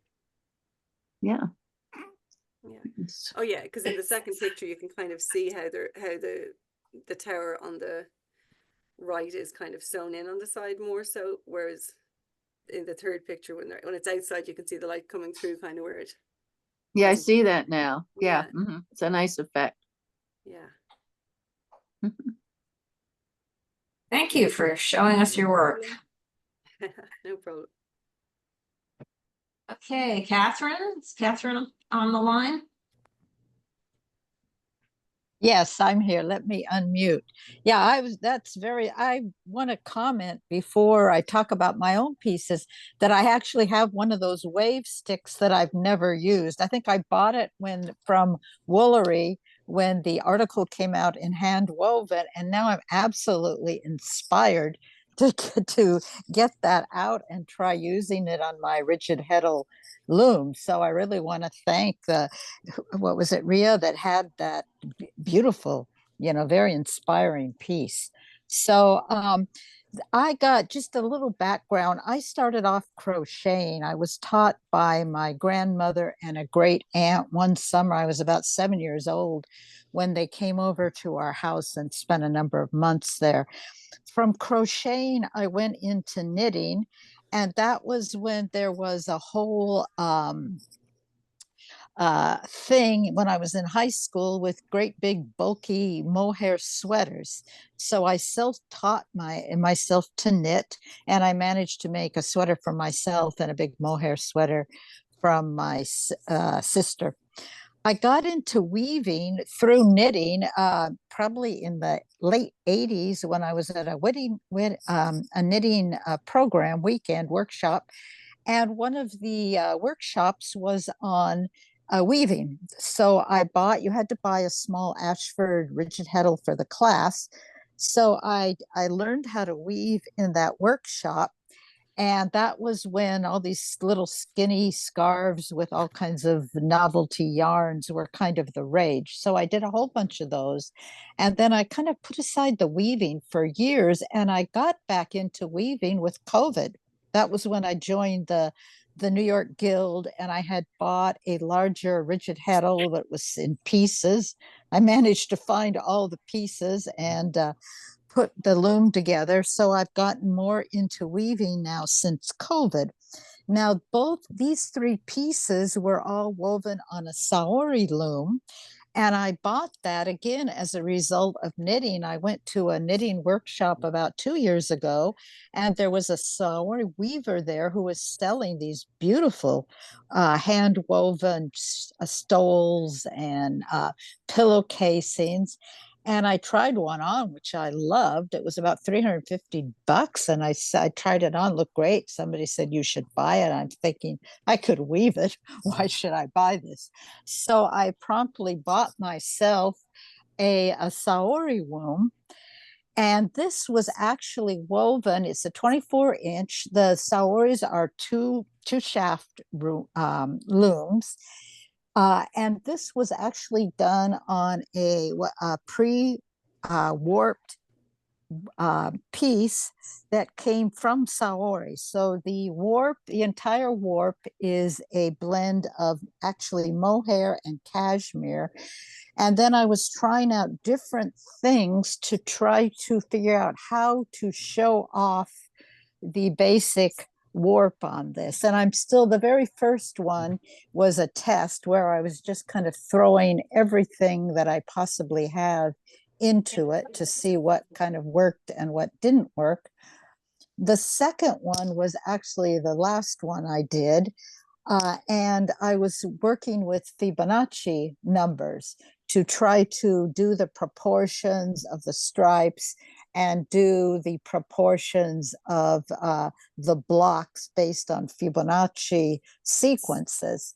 Yeah. yeah. Oh yeah, because in the second picture you can kind of see how the tower on the right is kind of sewn in on the side more so, whereas in the third picture when it's outside you can see the light coming through kind of where it Yeah, I hasn't. see that now. Yeah. Yeah, Mm-hmm. It's a nice effect. yeah. Thank you for showing us your work. No problem. Okay, Catherine, is Catherine on the line? Yes, I'm here. Let me unmute. Yeah, I want to comment before I talk about my own pieces that I actually have one of those wave sticks that I've never used. I think I bought it from Woolery when the article came out in Hand Woven, and now I'm absolutely inspired to get that out and try using it on my rigid heddle loom. So I really want to thank what was it, Ria, that had that beautiful, very inspiring piece. So I got just a little background. I started off crocheting. I was taught by my grandmother and a great aunt one summer. I was about 7 years old when they came over to our house and spent a number of months there. From crocheting, I went into knitting, and that was when there was a whole thing when I was in high school with great big bulky mohair sweaters. So I self-taught myself to knit, and I managed to make a sweater for myself and a big mohair sweater from my sister. I got into weaving through knitting probably in the late 80s when I was at a knitting program weekend workshop. And one of the workshops was on weaving. So you had to buy a small Ashford rigid heddle for the class. So I learned how to weave in that workshop. And that was when all these little skinny scarves with all kinds of novelty yarns were kind of the rage. So I did a whole bunch of those. And then I kind of put aside the weaving for years, and I got back into weaving with COVID. That was when I joined the New York Guild, and I had bought a larger rigid heddle that was in pieces. I managed to find all the pieces and put the loom together. So I've gotten more into weaving now since COVID. Now, both these three pieces were all woven on a Saori loom. And I bought that again as a result of knitting. I went to a knitting workshop about 2 years ago, and there was a Saori weaver there who was selling these beautiful hand woven stoles and pillow casings. And I tried one on, which I loved. It was about $350. And I tried it on, looked great. Somebody said, you should buy it. I'm thinking, I could weave it. Why should I buy this? So I promptly bought myself a Saori loom. And this was actually woven. It's a 24-inch. The Saoris are two shaft looms. And this was actually done on a pre-warped piece that came from Saori. So the entire warp is a blend of actually mohair and cashmere. And then I was trying out different things to try to figure out how to show off the basic warp on this. And the very first one was a test where I was just kind of throwing everything that I possibly have into it to see what kind of worked and what didn't work. The second one was actually the last one I did. And I was working with Fibonacci numbers to try to do the proportions of the stripes and do the proportions of the blocks based on Fibonacci sequences.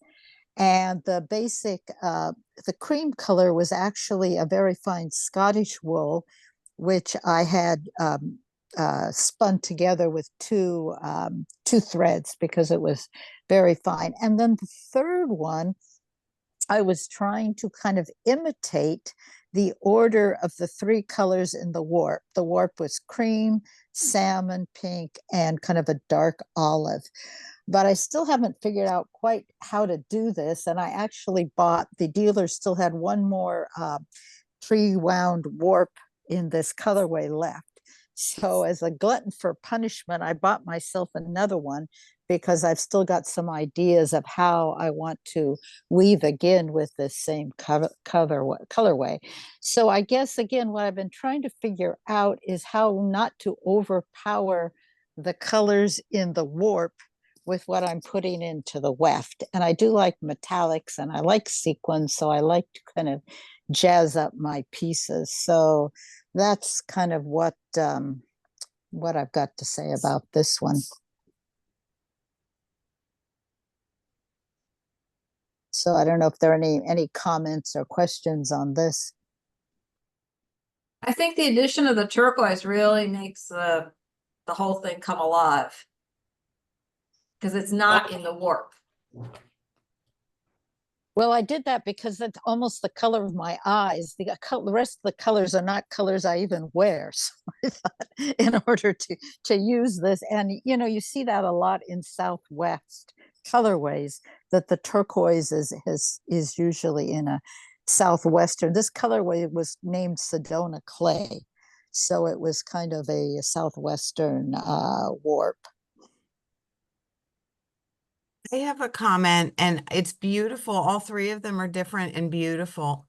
And the basic, the cream color was actually a very fine Scottish wool, which I had spun together with two threads because it was very fine. And then the third one, I was trying to kind of imitate the order of the three colors in the warp. The warp was cream, salmon, pink, and kind of a dark olive. But I still haven't figured out quite how to do this. And I actually bought, the dealer still had one more pre-wound warp in this colorway left. So as a glutton for punishment, I bought myself another one because I've still got some ideas of how I want to weave again with this same colorway. So I guess, again, what I've been trying to figure out is how not to overpower the colors in the warp with what I'm putting into the weft. And I do like metallics and I like sequins, so I like to kind of jazz up my pieces. So that's kind of what I've got to say about this one. So I don't know if there are any comments or questions on this. I think the addition of the turquoise really makes the whole thing come alive because it's not in the warp. Well, I did that because that's almost the color of my eyes. The rest of the colors are not colors I even wear. So I thought in order to use this, and you know, you see that a lot in Southwest colorways, that the turquoise is usually in a Southwestern. This colorway was named Sedona Clay. So it was kind of a Southwestern warp. I have a comment, and it's beautiful. All three of them are different and beautiful.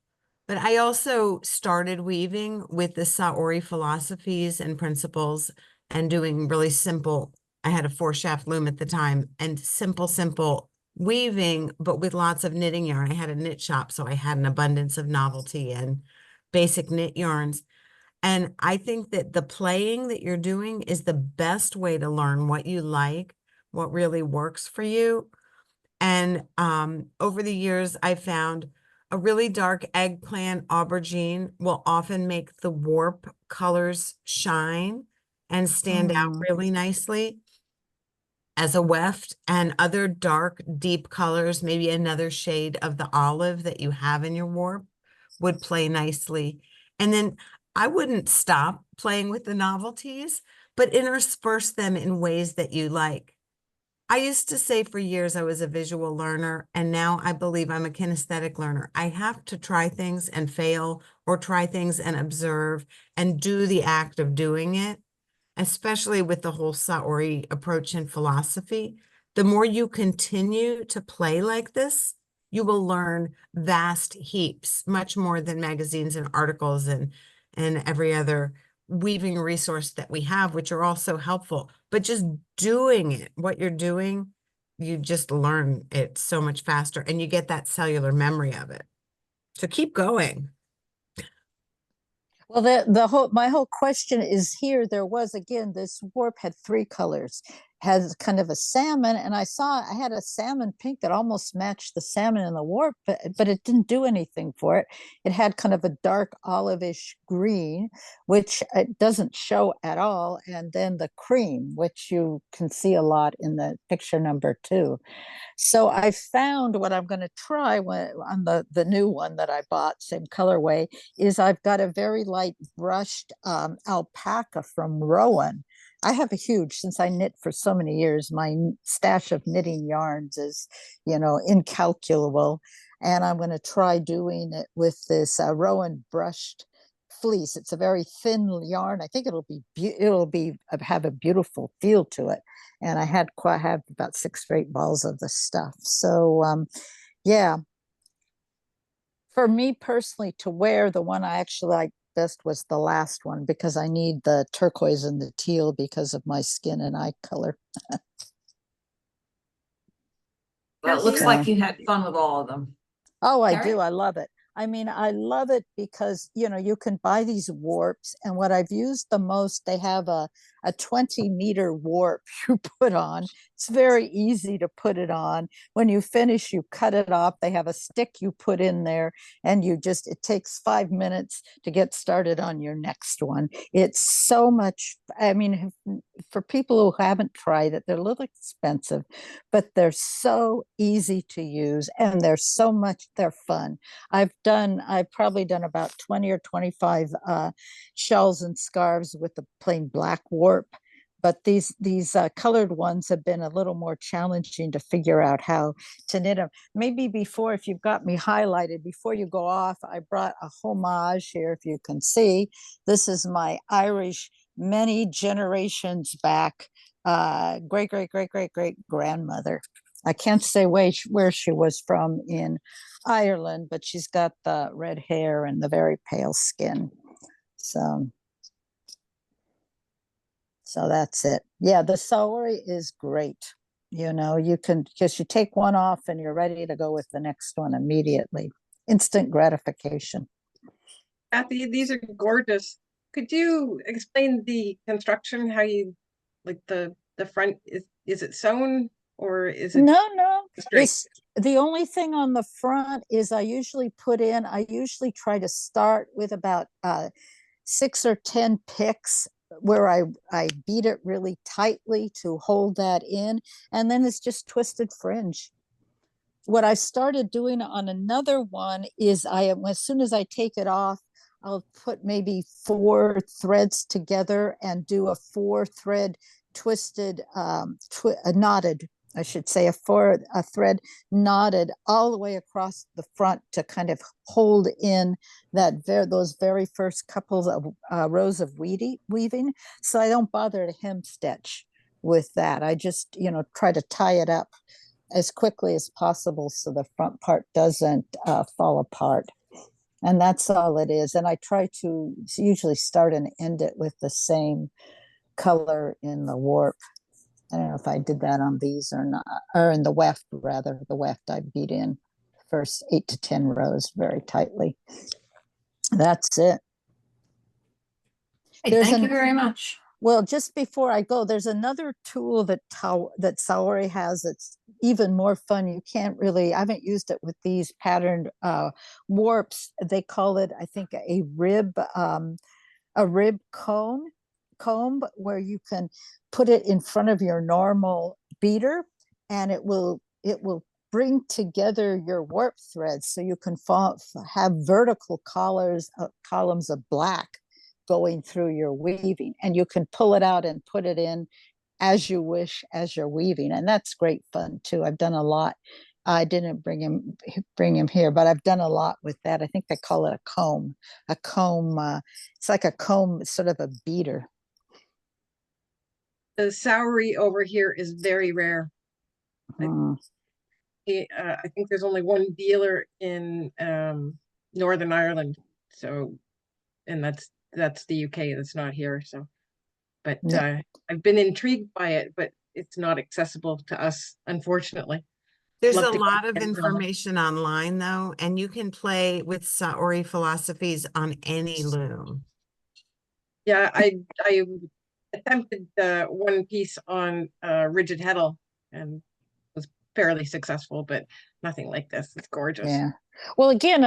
But I also started weaving with the Saori philosophies and principles and doing really simple. I had a 4-shaft loom at the time, and simple weaving, but with lots of knitting yarn. I had a knit shop, so I had an abundance of novelty and basic knit yarns. And I think that the playing that you're doing is the best way to learn what you like, what really works for you. And over the years, I found a really dark eggplant aubergine will often make the warp colors shine and stand out really nicely as a weft, and other dark, deep colors, maybe another shade of the olive that you have in your warp would play nicely. And then I wouldn't stop playing with the novelties, but intersperse them in ways that you like. I used to say for years I was a visual learner, and now I believe I'm a kinesthetic learner. I have to try things and fail, or try things and observe and do the act of doing it, especially with the whole Saori approach and philosophy. The more you continue to play like this, you will learn vast heaps, much more than magazines and articles and every other weaving resource that we have, which are also helpful. But just doing it, what you're doing, you just learn it so much faster, and you get that cellular memory of it. So keep going. Well, my whole question is here. There was, again, this warp had 3 colors, has kind of a salmon, and I had a salmon pink that almost matched the salmon in the warp, but it didn't do anything for it. It had kind of a dark olive-ish green, which it doesn't show at all, and then the cream, which you can see a lot in the picture number 2. So I found what I'm going to try on the new one that I bought, same colorway, is I've got a very light brushed alpaca from Rowan. I have a huge, since I knit for so many years, my stash of knitting yarns is, incalculable. And I'm going to try doing it with this Rowan brushed fleece. It's a very thin yarn. I think it'll have a beautiful feel to it. And I have about 6 or 8 balls of the stuff. So yeah, for me personally, to wear the one I actually like, best was the last one because I need the turquoise and the teal because of my skin and eye color. Well, it looks So- like you had fun with all of them. Oh, I Carrie? do. I love it. I mean, I love it because, you know, you can buy these warps, and what I've used the most, they have a 20-meter warp you put on. It's very easy to put it on. When you finish, you cut it off. They have a stick you put in there, and it takes 5 minutes to get started on your next one. It's so much, I mean, for people who haven't tried it, they're a little expensive, but they're so easy to use, and they're fun. I've probably done about 20 or 25 shells and scarves with the plain black warp, but these colored ones have been a little more challenging to figure out how to knit them. Maybe before, if you've got me highlighted, before you go off, I brought a homage here, if you can see. This is my Irish, many generations back, great grandmother. I can't say where she was from in Ireland, but she's got the red hair and the very pale skin. So that's it. Yeah, the sari is great. You know, you can just, you take one off and you're ready to go with the next one immediately. Instant gratification. Kathy, these are gorgeous. Could you explain the construction, how you, like the front, is it sewn or is it? No, straight? it's the only thing on the front is I usually try to start with about 6 or 10 picks where I beat it really tightly to hold that in, and then it's just twisted fringe. What I started doing on another one is as soon as I take it off, I'll put maybe 4 threads together and do a 4-thread twisted, knotted, I should say, a thread knotted all the way across the front to kind of hold in those very first couple of rows of weaving. So I don't bother to hem stitch with that. I just, try to tie it up as quickly as possible so the front part doesn't fall apart. And that's all it is. And I try to usually start and end it with the same color in the warp. I don't know if I did that on these or not, or in the weft rather. The weft I beat in first 8 to 10 rows very tightly. That's it. Hey, thank you very much. Well, just before I go, there's another tool that Saori has that's even more fun. I haven't used it with these patterned warps. They call it, I think, a rib comb where you can put it in front of your normal beater, and it will bring together your warp threads so you can have vertical columns of black going through your weaving, and you can pull it out and put it in as you wish as you're weaving, and that's great fun too. I've done a lot. I didn't bring him here, but I've done a lot with that. I think they call it a comb. It's like a comb, sort of a beater. The Saori over here is very rare. I think there's only one dealer in Northern Ireland, so, and that's the UK. That's not here. So, but I've been intrigued by it, but it's not accessible to us, unfortunately. There's Love a to lot get of hands on it. information online though, and you can play with Saori philosophies on any loom. Yeah, I attempted one piece on rigid heddle and was fairly successful, but nothing like this. It's gorgeous. Yeah. Well, again,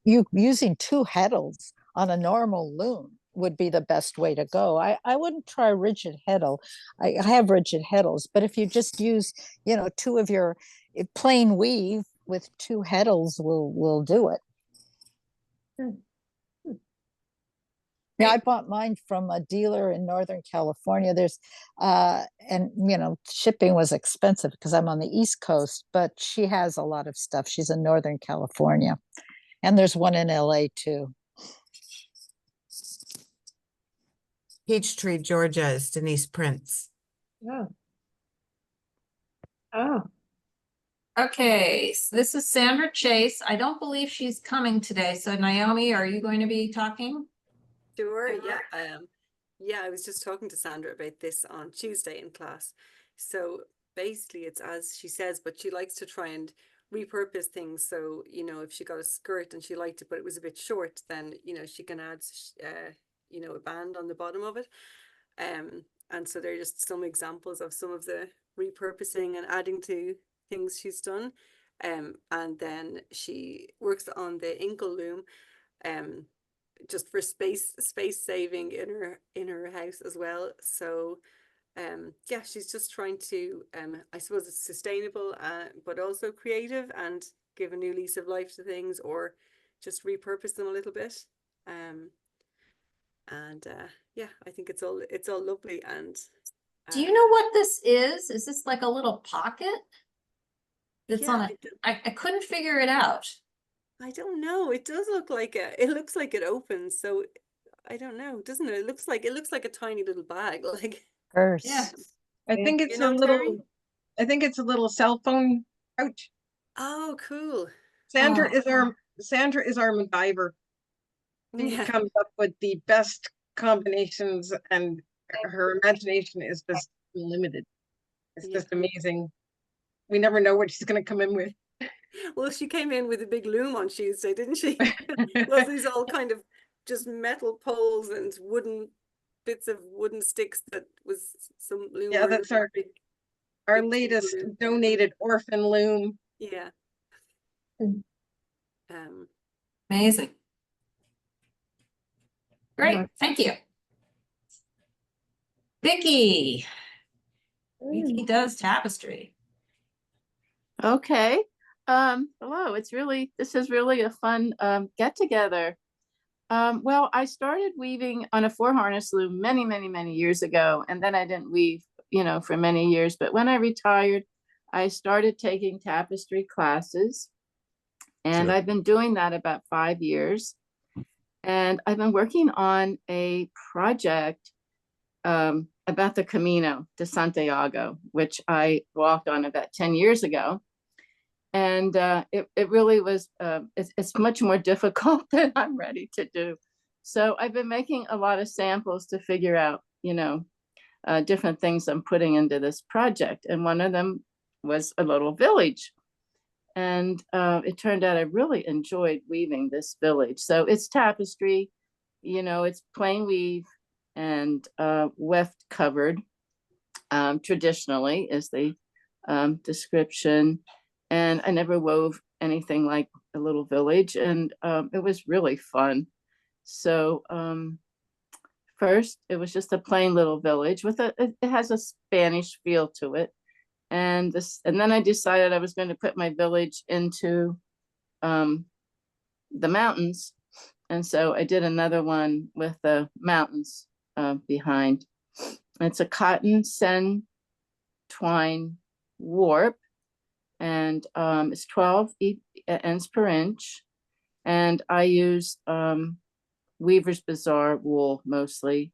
you using 2 heddles on a normal loom would be the best way to go. I wouldn't try rigid heddle. I have rigid heddles, but if you just use, 2 of your plain weave with 2 heddles will do it. Yeah, I bought mine from a dealer in Northern California. There's and shipping was expensive because I'm on the East Coast, but she has a lot of stuff. She's in Northern California. And there's one in LA too. Peachtree, Georgia is Denise Prince. Oh. Okay, so this is Sandra Chase. I don't believe she's coming today. So Naomi, are you going to be talking? Sure, yeah. Yeah, I was just talking to Sandra about this on Tuesday in class. So basically it's as she says, but she likes to try and repurpose things. So, you know, if she got a skirt and she liked it, but it was a bit short, then, you know, she can add, you know, a band on the bottom of it. And so they're just some examples of some of the repurposing and adding to things she's done. And then she works on the inkle loom, just for space saving in her house as well. So yeah, she's just trying to I suppose it's sustainable, but also creative, and give a new lease of life to things, or just repurpose them a little bit. And yeah, I think it's all lovely. And Do you know what this is? Is this like a little pocket? That's yeah, on a, I couldn't figure it out. I don't know. It does look like it looks like it opens. So I don't know, doesn't it? It looks like a tiny little bag, like. Purse. Yeah. I think You it's know, a Terry? little, I think it's a little cell phone pouch. Oh, cool. Sandra Oh. is our MacGyver. She Yeah. comes up with the best combinations, and her imagination is just unlimited. It's Yeah. just amazing. We never know what she's going to come in with. Well, she came in with a big loom on Tuesday, didn't she? Well, these all kind of just metal poles and bits of wooden sticks that was some loom. Yeah, that's our big latest loom. donated orphan loom. Yeah. Amazing. Great, thank you. Vicky. Vicky does tapestry. Okay. Hello, this is really a fun get together. Well, I started weaving on a 4-harness loom many years ago, and then I didn't weave, you know, for many years. But when I retired, I started taking tapestry classes, and I've been doing that about 5 years. And I've been working on a project about the Camino de Santiago, which I walked on about 10 years ago. And it really was, it's much more difficult than I'm ready to do. So I've been making a lot of samples to figure out, you know, different things I'm putting into this project. And one of them was a little village. And it turned out I really enjoyed weaving this village. So it's tapestry, you know, it's plain weave and weft covered, traditionally is the description. And I never wove anything like a little village, and it was really fun. So first it was just a plain little village with it has a Spanish feel to it. And then I decided I was going to put my village into the mountains. And so I did another one with the mountains behind. It's a cotton sen twine warp, and it's 12 ends per inch. And I use Weaver's Bazaar wool mostly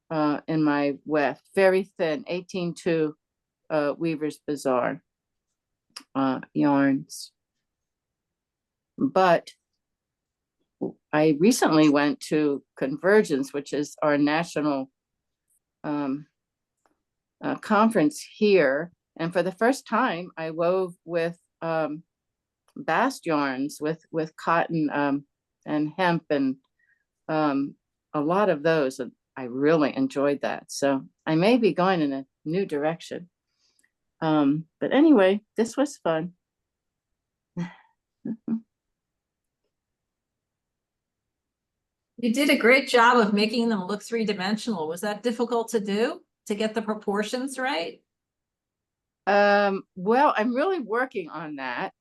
in my weft, very thin, 18-2 Weaver's Bazaar yarns. But I recently went to Convergence, which is our national conference here. And for the first time, I wove with bast yarns with cotton and hemp and a lot of those. And I really enjoyed that. So I may be going in a new direction. But anyway, this was fun. You did a great job of making them look 3-dimensional. Was that difficult to do, to get the proportions right? Well, I'm really working on that.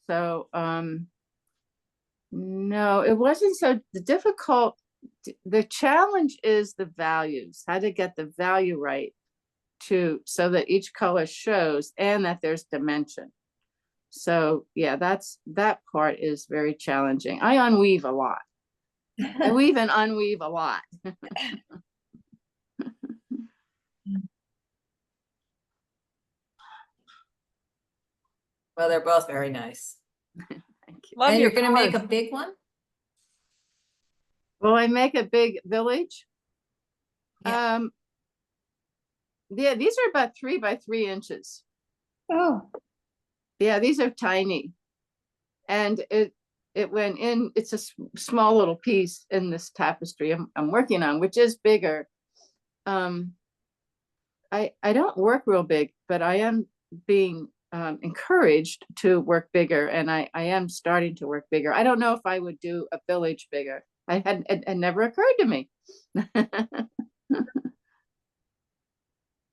So no, it wasn't so difficult. The challenge is the values, how to get the value right so that each color shows and that there's dimension. So yeah, that part is very challenging. I unweave a lot. I weave and unweave a lot. Well, they're both very nice. Thank you. Love And your you're gonna make a colors. big one? Will I make a big village? Yeah. Yeah, these are about 3 by 3 inches. Oh. Yeah, these are tiny. And it went in, it's a small little piece in this tapestry I'm working on, which is bigger. I don't work real big, but I am being encouraged to work bigger, and I am starting to work bigger. I don't know if I would do a village bigger. It never occurred to me.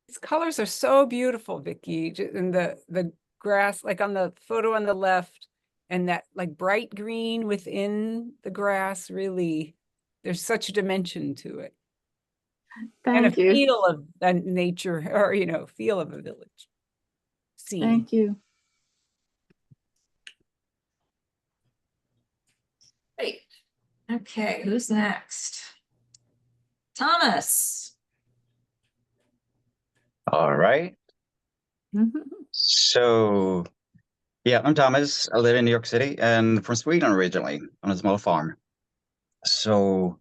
These colors are so beautiful, Vicky. And the grass, like on the photo on the left, and that like bright green within the grass, really, there's such a dimension to it. And a Thank you. feel of a nature, or feel of a village scene. Thank you. Great. Okay, who's next? Thomas. All right. So, yeah, I'm Thomas. I live in New York City and from Sweden originally on a small farm. So,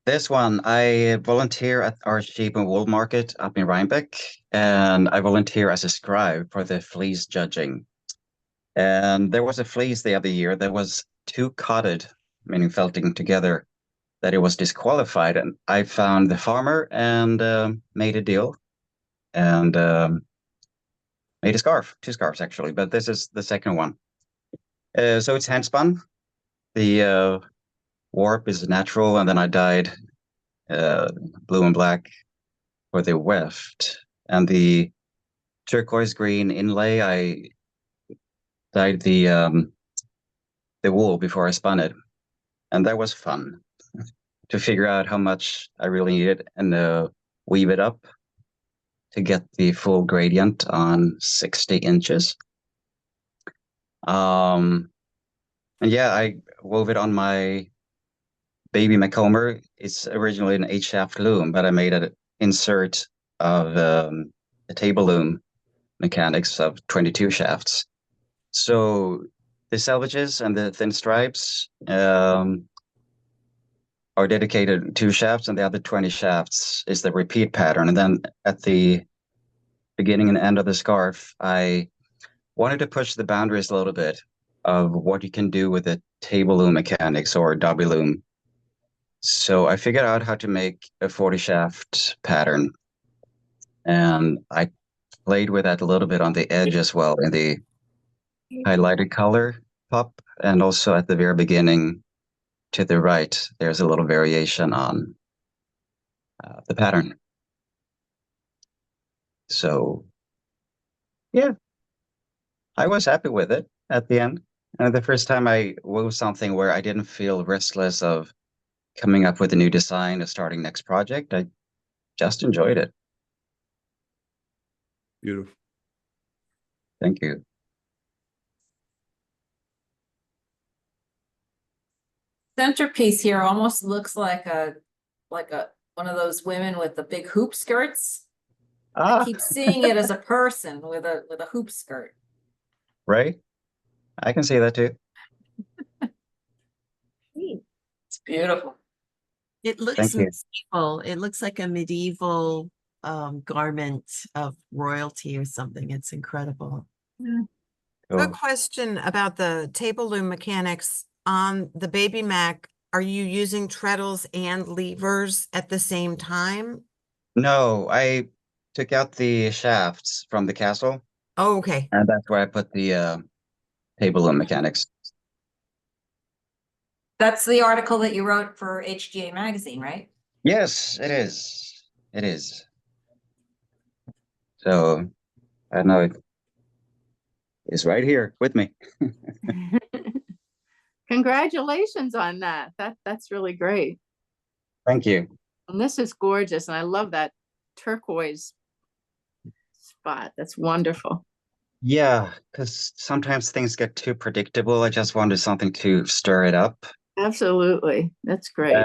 this one, I volunteer at our sheep and wool market up in Rhinebeck, and I volunteer as a scribe for the fleece judging. And there was a fleece the other year that was too cotted, meaning felting together, that it was disqualified. And I found the farmer and made a deal and made a scarf, 2 scarves actually, but this is the second one. So it's hand spun. The warp is natural, and then I dyed blue and black for the weft, and the turquoise green inlay I dyed the wool before I spun it, and that was fun to figure out how much I really needed and weave it up to get the full gradient on 60 inches. And yeah, I wove it on my baby Macomber. It's originally an 8-shaft loom, but I made an insert of a table loom mechanics of 22 shafts. So the selvages and the thin stripes are dedicated 2 shafts, and the other 20 shafts is the repeat pattern. And then at the beginning and end of the scarf, I wanted to push the boundaries a little bit of what you can do with the table loom mechanics or dobby loom. So I figured out how to make a 40 shaft pattern, and I played with that a little bit on the edge as well in the highlighted color pop, and also at the very beginning to the right, there's a little variation on the pattern. So yeah, I was happy with it at the end. And the first time I wove something where I didn't feel restless of coming up with a new design or starting next project, I just enjoyed it. Beautiful. Thank you. Centerpiece here almost looks like a one of those women with the big hoop skirts. I keep seeing it as a person with a hoop skirt. Right? I can see that too. It's beautiful. It looks Thank you. medieval. It looks like a medieval garment of royalty or something. It's incredible. Good question about the table loom mechanics. On the Baby Mac, are you using treadles and levers at the same time? No, I took out the shafts from the castle. Oh, okay. And that's where I put the table loom mechanics. That's the article that you wrote for HGA magazine, right? Yes, it is. It is. So I know it is right here with me. Congratulations on that. That's really great. Thank you. And this is gorgeous, and I love that turquoise spot. That's wonderful. Yeah, because sometimes things get too predictable. I just wanted something to stir it up. Absolutely. That's great.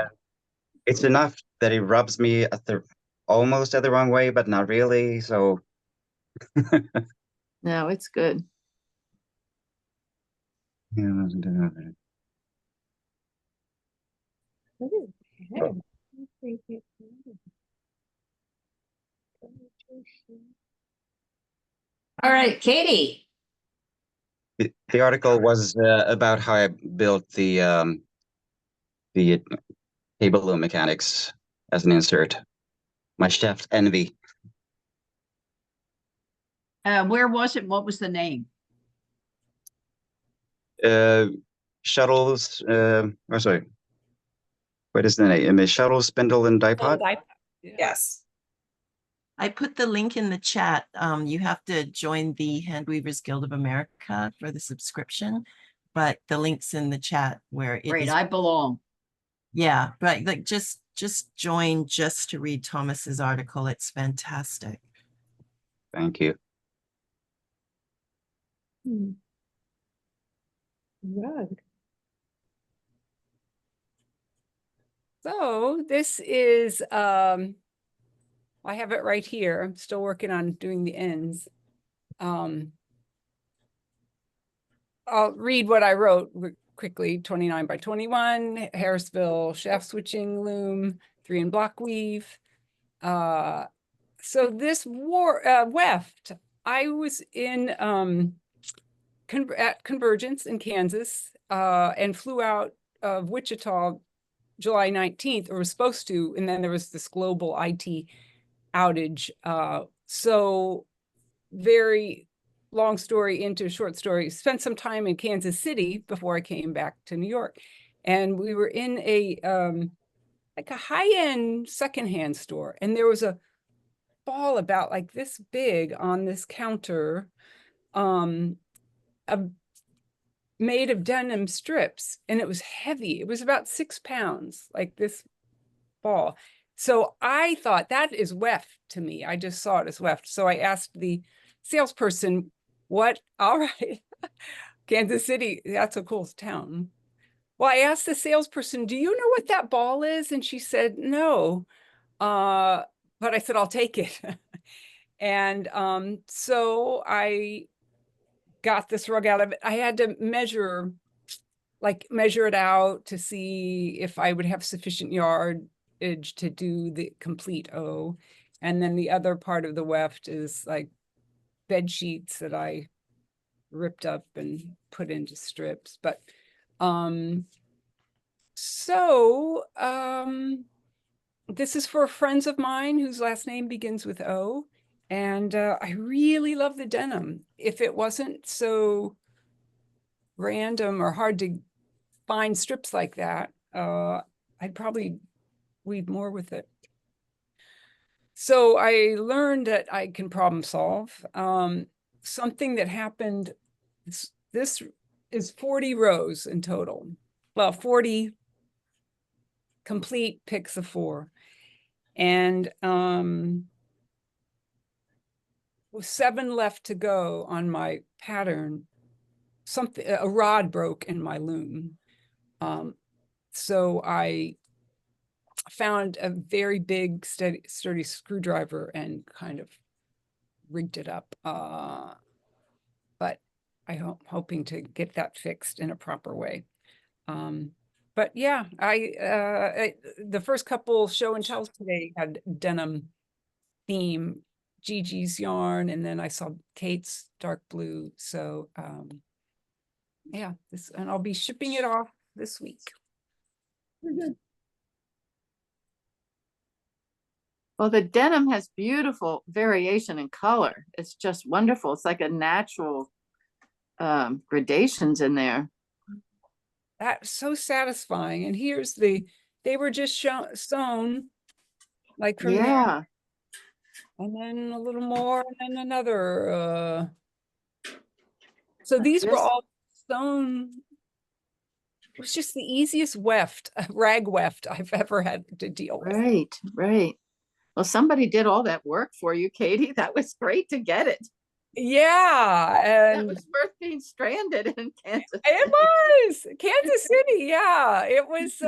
It's enough that it rubs me at the almost at the wrong way, but not really. So No, it's good. All right, Katie. The article was about how I built the table loom mechanics as an insert. My chef's envy. Where was it? What was the name? Shuttles. Oh, sorry. What is the name? Shuttle, spindle, and die pot. Yes. I put the link in the chat. You have to join the Handweavers Guild of America for the subscription, but the link's in the chat where it Great, is. I belong. Yeah, but like just join just to read Thomas's article. It's fantastic. Thank you. Rug. So this is, I have it right here. I'm still working on doing the ends. I'll read what I wrote quickly. 29 by 21, Harrisville shaft switching loom, 3 in block weave. So this weft, I was in at Convergence in Kansas and flew out of Wichita July 19th, or was supposed to, and then there was this global IT outage. So very long story into short story, spent some time in Kansas City before I came back to New York. And we were in a like a high-end secondhand store, and there was a ball about like this big on this counter, made of denim strips, and it was heavy. It was about 6 pounds, like this ball. So I thought that is weft to me. I just saw it as weft. So I asked the salesperson, what, all right, Kansas City, that's a cool town. Well, I asked the salesperson, do you know what that ball is? And she said, no. But I said, I'll take it. And so I got this rug out of it. I had to measure it out to see if I would have sufficient yardage to do the complete O. And then the other part of the weft is like bed sheets that I ripped up and put into strips. But this is for friends of mine whose last name begins with O. And I really love the denim. If it wasn't so random or hard to find strips like that, I'd probably weave more with it. So I learned that I can problem solve. Something that happened, this is 40 rows in total. Well, 40 complete picks of 4. And with 7 left to go on my pattern, a rod broke in my loom. So I found a very big, sturdy screwdriver and kind of rigged it up. But I'm hoping to get that fixed in a proper way. But yeah, the first couple show and tells today had denim theme, Gigi's yarn, and then I saw Kate's dark blue. So yeah, and I'll be shipping it off this week. Well, the denim has beautiful variation in color. It's just wonderful. It's like a natural gradations in there. That's so satisfying. And here's they were just sewn like from there. And then a little more, and then another. So these were all sewn. It was just the easiest weft, rag weft I've ever had to deal with. Right, right. Well, somebody did all that work for you, Katie. That was great to get it. Yeah, and that was worth being stranded in Kansas City. It was Kansas City. Yeah, it was.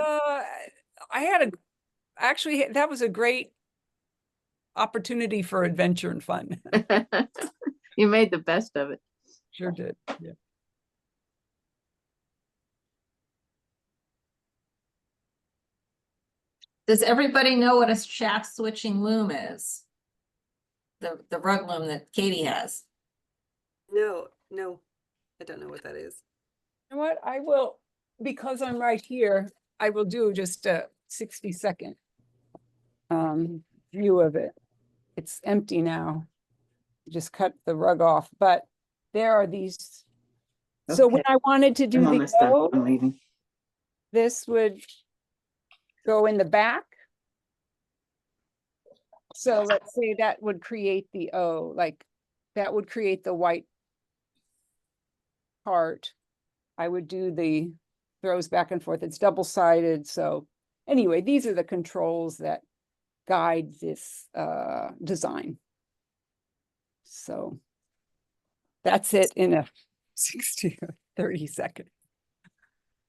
Actually, that was a great opportunity for adventure and fun. You made the best of it. Sure did. Yeah. Does everybody know what a shaft switching loom is? The rug loom that Katie has. No, I don't know what that is. You know what? I will, because I'm right here, I will do just a 60-second view of it. It's empty now. Just cut the rug off, but there are these. So when Okay. I wanted to do I'm the almost done. O, I'm leaving. this would go in the back. So let's say that would create the O, like that would create the white part. I would do the throws back and forth. It's double-sided. So anyway, these are the controls that guide this design. So that's it in a 60 or 30 second.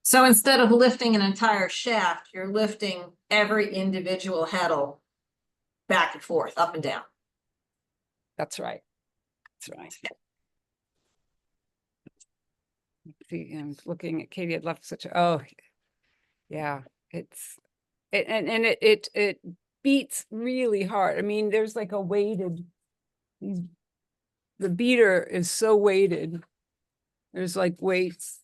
So instead of lifting an entire shaft, you're lifting every individual heddle back and forth, up and down. That's right. That's right. See, I'm looking at Katie. I'd love such a, oh, yeah, it beats really hard. I mean, there's like a weighted, the beater is so weighted. There's like weights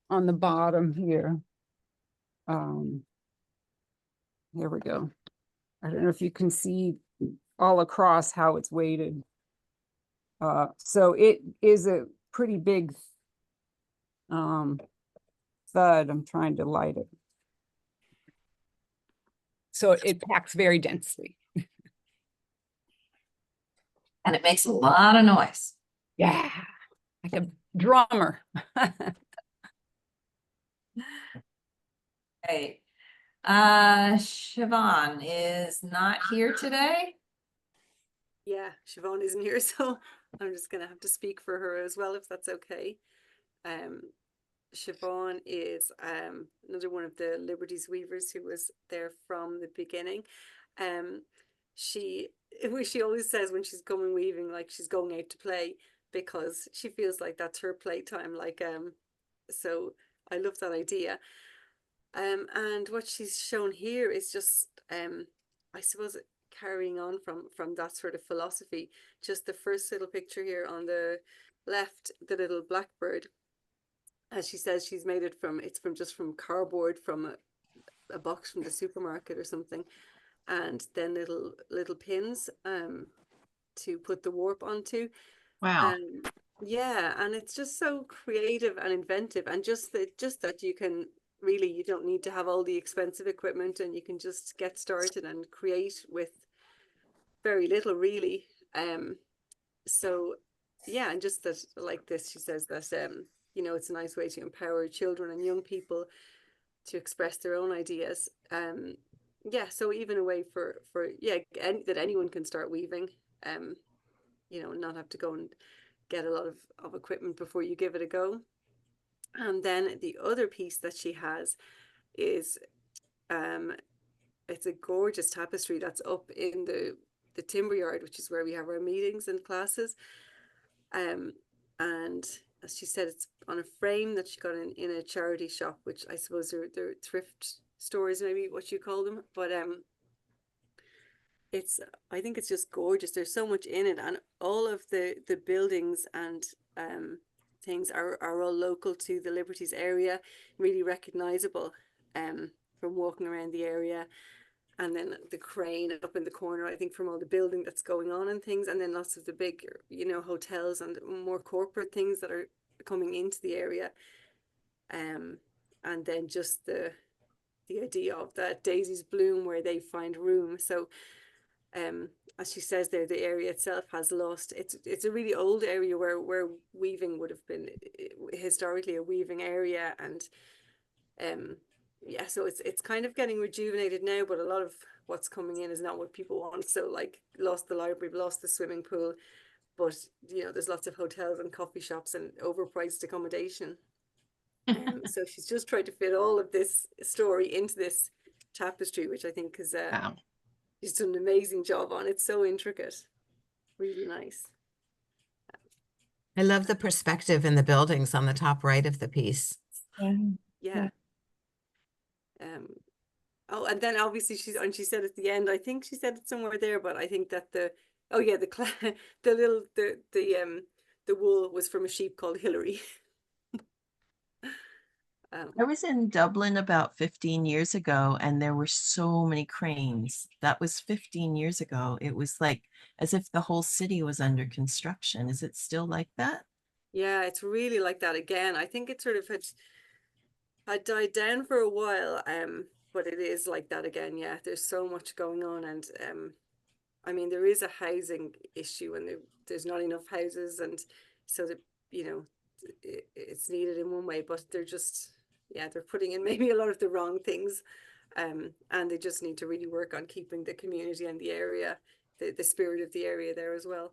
on the bottom here. Here we go. I don't know if you can see all across how it's weighted. So it is a pretty big thud. I'm trying to light it. So it packs very densely. And it makes a lot of noise. Yeah, like a drummer. Hey, Siobhan is not here today. Yeah, Siobhan isn't here, so I'm just gonna have to speak for her as well, if that's okay. Siobhan is another one of the Liberties weavers who was there from the beginning. She always says when she's coming weaving, like she's going out to play, because she feels like that's her playtime. Like so I love that idea. And what she's shown here is just I suppose carrying on from that sort of philosophy. Just the first little picture here on the left, the little blackbird. As she says, she's made it from, it's from just from cardboard from a box from the supermarket or something, and then little pins to put the warp onto. Wow. Yeah, and it's just so creative and inventive, and just that you can really, you don't need to have all the expensive equipment, and you can just get started and create with very little, really. So yeah, and just that, like this, she says that you know, it's a nice way to empower children and young people to express their own ideas. Yeah, so even a way for yeah, that anyone can start weaving, you know, and not have to go and get a lot of equipment before you give it a go. And then the other piece that she has is it's a gorgeous tapestry that's up in the timber yard, which is where we have our meetings and classes. And as she said, it's on a frame that she got in a charity shop, which I suppose they're thrift stores, maybe what you call them. But it's, I think it's just gorgeous. There's so much in it, and all of the buildings and things are all local to the Liberties area, really recognizable from walking around the area. And then the crane up in the corner, I think, from all the building that's going on and things, and then lots of the big, you know, hotels and more corporate things that are coming into the area. And then just the idea of that daisies bloom where they find room. So as she says there, the area itself has lost, it's a really old area where weaving would have been historically a weaving area. And yeah, so it's kind of getting rejuvenated now, but a lot of what's coming in is not what people want. So like, lost the library, lost the swimming pool, but you know, there's lots of hotels and coffee shops and overpriced accommodation. So she's just tried to fit all of this story into this tapestry, which I think is Wow. she's done an amazing job on. It's so intricate, really nice. I love the perspective in the buildings on the top right of the piece. Yeah. Oh, and then obviously she said at the end, I think she said it somewhere there, but I think that oh yeah, the wool was from a sheep called Hillary. I was in Dublin about 15 years ago and there were so many cranes. That was 15 years ago. It was like as if the whole city was under construction. Is it still like that? Yeah, it's really like that again. I think it sort of had died down for a while, but it is like that again. Yeah, there's so much going on, and I mean, there is a housing issue, and there's not enough houses, and so that it's needed in one way, but they're just they're putting in maybe a lot of the wrong things, and they just need to really work on keeping the community and the area, the spirit of the area there as well.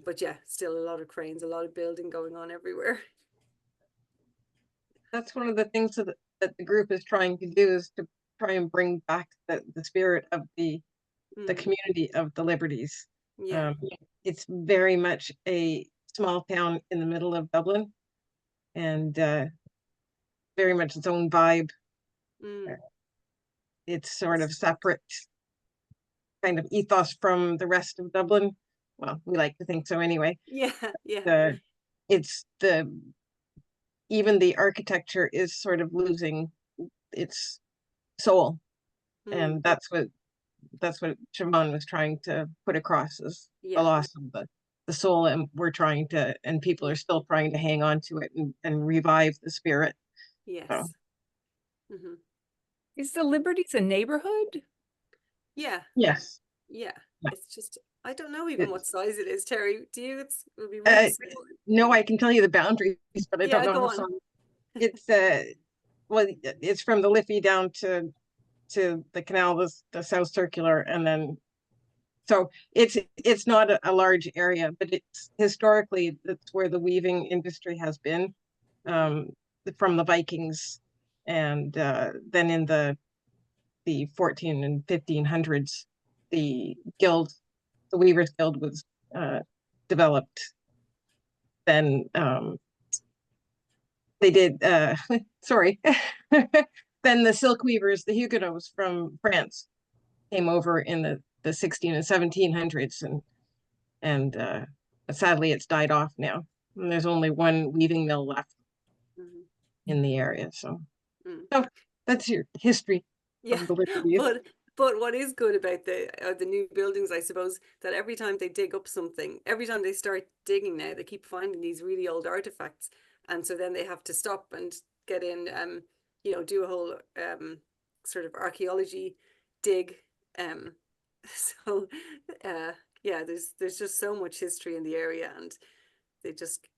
But yeah, still a lot of cranes, a lot of building going on everywhere. That's one of the things that the group is trying to do, is to try and bring back the spirit of the community of the Liberties. Yeah. It's very much a small town in the middle of Dublin, and very much its own vibe. It's sort of separate kind of ethos from the rest of Dublin. Well, we like to think so anyway. Yeah, yeah. It's even the architecture is sort of losing its soul. And that's what Siobhan was trying to put across, is the loss of the soul, and people are still trying to hang on to it and revive the spirit. Yes. So. Is the Liberties a neighborhood? Yeah. Yes. Yeah. It's just, I don't know even what size it is, Terry. Do you? It would be really small. No, I can tell you the boundaries, but I don't know go the on. size. It's well, it's from the Liffey down to the canal, the South Circular, and then so it's not a large area, but it's historically that's where the weaving industry has been, from the Vikings, and then in the 14 and 1500s, the Weavers Guild was developed. Then they did sorry. Then the silk weavers, the Huguenots from France, came over in the 16 and 1700s, and sadly it's died off now. And there's only one weaving mill left in the area. So that's your history of the Liberties. But what is good about the new buildings, I suppose, that every time they dig up something, every time they start digging now, they keep finding these really old artifacts, and so then they have to stop and get in, do a whole sort of archaeology dig. So yeah, there's just so much history in the area, and they just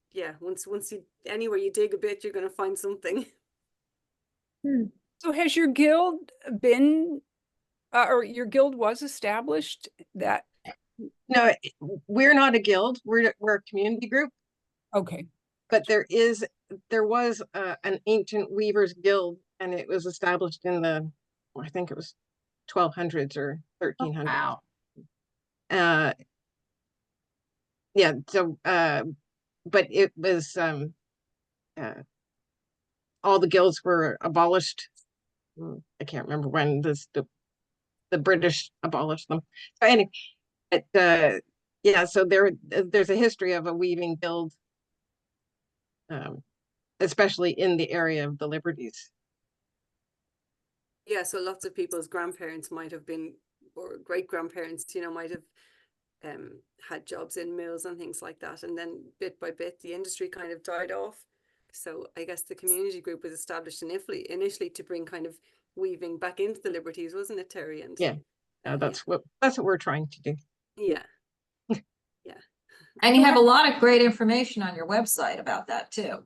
once you anywhere you dig a bit, you're going to find something. So has your guild been, or your guild was established? That No, we're not a guild. We're a community group. Okay. But there was an ancient weavers guild, and it was established in I think it was 1200s or 1300s. Wow. Yeah. So, but it was all the guilds were abolished. I can't remember when the British abolished them. So anyway, yeah. So there's a history of a weaving guild, especially in the area of the Liberties. Yeah, so lots of people's grandparents might have been, or great grandparents, might have had jobs in mills and things like that, and then bit by bit the industry kind of died off. So I guess the community group was established initially to bring kind of weaving back into the Liberties, wasn't it, Terry? And that's what we're trying to do. Yeah. And you have a lot of great information on your website about that too.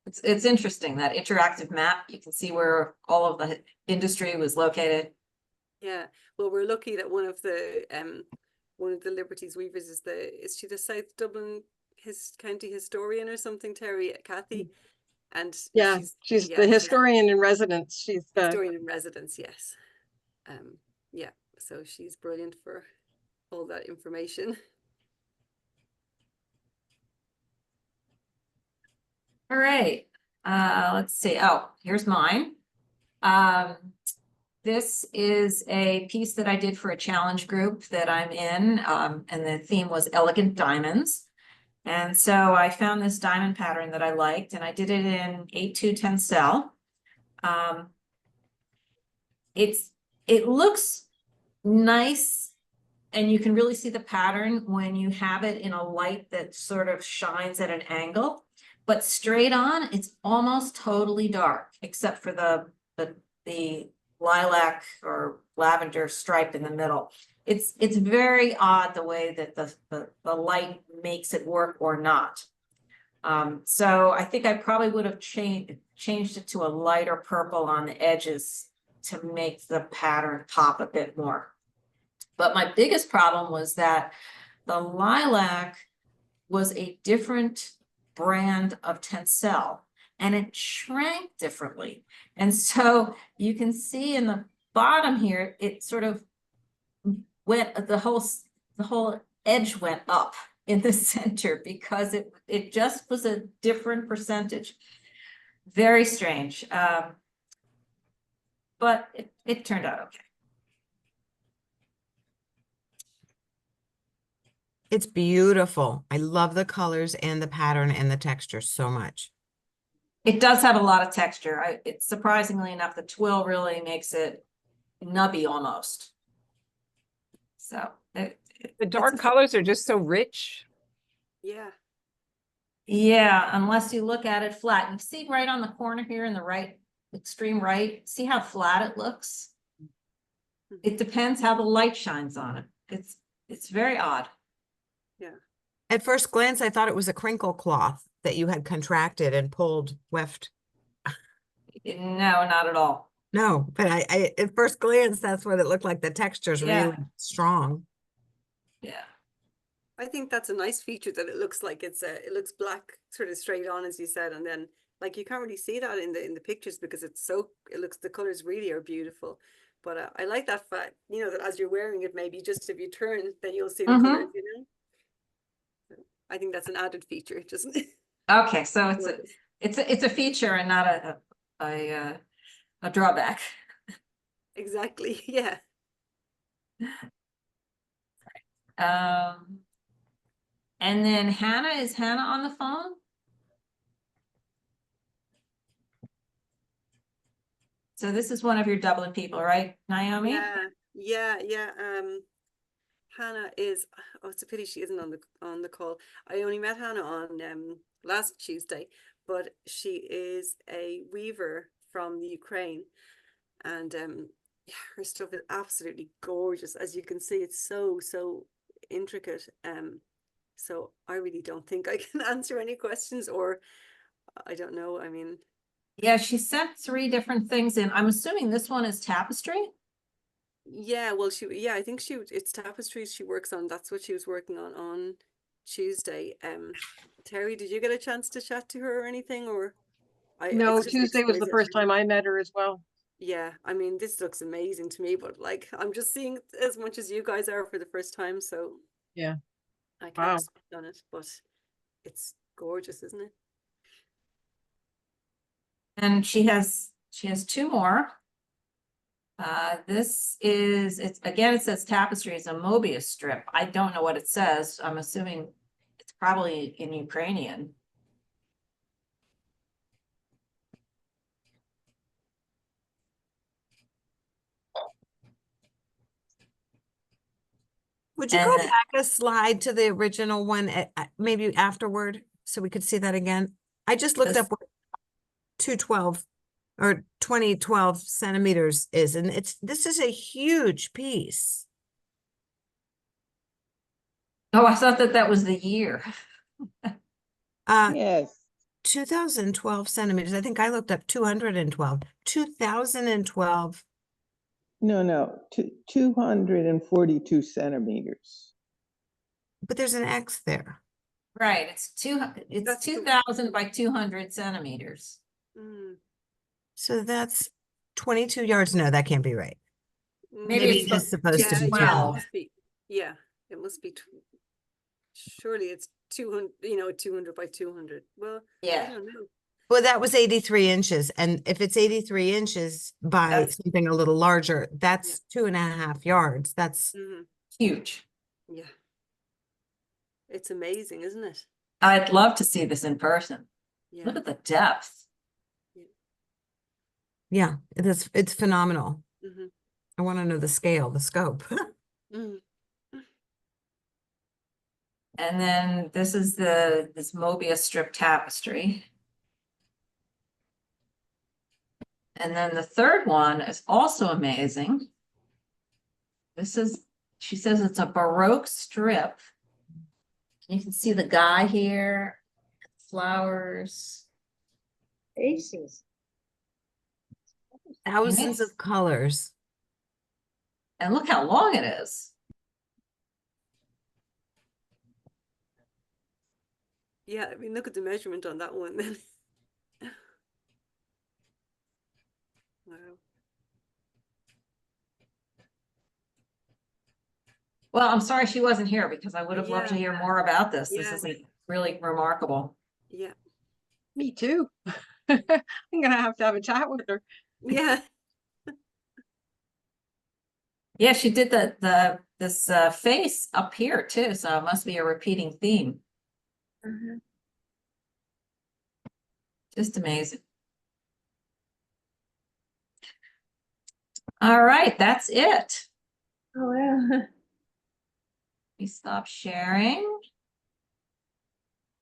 It's interesting, that interactive map. You can see where all of the industry was located. Yeah, well, we're lucky that one of the Liberties weavers is she the South Dublin county historian or something, Terry, Kathy? And she's the historian in residence. She's the historian in residence, yes. Yeah, so she's brilliant for all that information. All right, let's see. Oh, here's mine. This is a piece that I did for a challenge group that I'm in, and the theme was elegant diamonds. And so I found this diamond pattern that I liked, and I did it in 8-2 tencel. It looks nice, and you can really see the pattern when you have it in a light that sort of shines at an angle. But straight on, it's almost totally dark, except for the lilac or lavender stripe in the middle. It's very odd the way that the light makes it work or not. So I think I probably would have changed it to a lighter purple on the edges to make the pattern pop a bit more. But my biggest problem was that the lilac was a different brand of tencel, and it shrank differently. And so you can see in the bottom here, it sort of went, the whole edge went up in the center because it just was a different percentage. Very strange. But it turned out okay. It's beautiful. I love the colors and the pattern and the texture so much. It does have a lot of texture. It's surprisingly enough, the twill really makes it nubby almost. So The dark colors are just so rich. Yeah. yeah, unless you look at it flat. You see right on the corner here in the right, extreme right, see how flat it looks? It depends how the light shines on it. It's very odd. Yeah. At first glance, I thought it was a crinkle cloth that you had contracted and pulled weft. No, not at all. No, but I at first glance, that's what it looked like. The texture's Yeah. really strong. Yeah. I think that's a nice feature that it looks like it looks black sort of straight on, as you said, and then like you can't really see that in the pictures because the colors really are beautiful. But I like that fact, you know, that as you're wearing it, maybe just if you turn, then you'll see the colors, you know. So I think that's an added feature, just Okay, so it's a feature and not a drawback. exactly, yeah. And then Hannah, is Hannah on the phone? So this is one of your Dublin people, right, Naomi? Yeah. Hannah is, oh, it's a pity she isn't on the call. I only met Hannah on last Tuesday, but she is a weaver from the Ukraine, and yeah, her stuff is absolutely gorgeous. As you can see, it's so intricate. So I really don't think I can answer any questions, or I don't know. I mean, Yeah, she sent 3 different things in. I'm assuming this one is tapestry. yeah, well, I think it's tapestries she works on. That's what she was working on Tuesday. Terry, did you get a chance to chat to her or anything, or No, it's just Tuesday was the exquisite. first time I met her as well. Yeah, I mean, this looks amazing to me, but like I'm just seeing it as much as you guys are for the first time, so Yeah. I can't Wow. speak on it, but it's gorgeous, isn't it? And she has 2 more. This is, again, it says tapestry is a Mobius strip. I don't know what it says. I'm assuming it's probably in Ukrainian. Would you And go then- back a slide to the original one, maybe afterward, so we could see that again? I just looked This- up what 212 or 2012 centimeters is, and this is a huge piece. Oh, I thought that was the year. Yes. 2012 centimeters. I think I looked up 212. 2012. No, 242 centimeters. But there's an X there. Right, it's 2,000 by 200 centimeters. So that's 22 yards. No, that can't be right. Maybe Maybe it's it is supposed to be 12. Yeah, it must be. Surely it's 200. You know, 200 by 200. Well, Yeah. I don't know. Well, that was 83 inches. And if it's 83 inches by That's- something a little larger, that's 2.5 yards. That's Mhm. Huge. Yeah. It's amazing, isn't it? I'd love to see this in person. Yeah. Look at the depth. yeah, it's phenomenal. Mhm. I want to know the scale, the scope. Mhm. And then this is this Mobius strip tapestry. And then the third one is also amazing. This is, she says it's a Baroque strip. You can see the guy here, flowers. Faces. Thousands of colors. And look how long it is. Yeah, I mean, look at the measurement on that one then. Wow. Well, I'm sorry she wasn't here because I would have loved to Yeah. hear more about this. This Yeah. is like really remarkable. Yeah. Me too. I'm gonna have to have a chat with her. Yeah. Yeah, she did this face up here too, so it must be a repeating theme. Just amazing. All right, that's it. Oh, yeah. We stop sharing.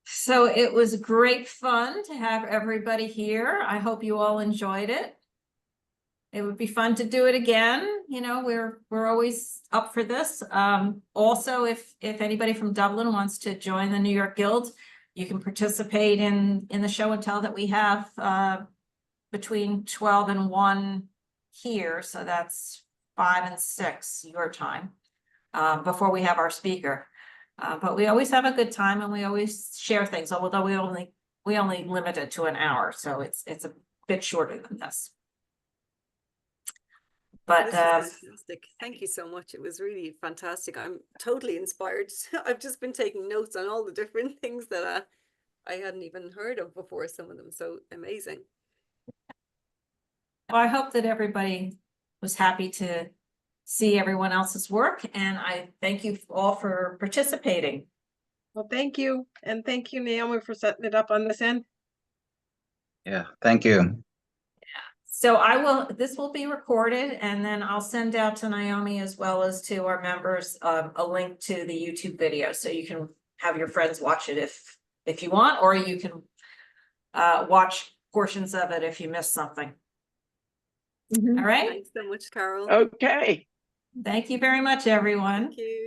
So it was great fun to have everybody here. I hope you all enjoyed it. It would be fun to do it again. You know, we're always up for this. Also, if anybody from Dublin wants to join the New York Guild, you can participate in the show and tell that we have between 12 and 1 here. So that's 5 and 6 your time before we have our speaker. But we always have a good time and we always share things, although we only limit it to an hour. So it's a bit shorter than this. But This was fantastic. Thank you so much. It was really fantastic. I'm totally inspired. I've just been taking notes on all the different things that I hadn't even heard of before, some of them. So amazing. well, I hope that everybody was happy to see everyone else's work, and I thank you all for participating. Well, thank you. And thank you, Naomi, for setting it up on this end. Yeah, thank you. So this will be recorded, and then I'll send out to Naomi as well as to our members a link to the YouTube video, so you can have your friends watch it if you want, or you can watch portions of it if you missed something. All right. Thanks so much, Carol. Okay. Thank you very much, everyone. Thank you.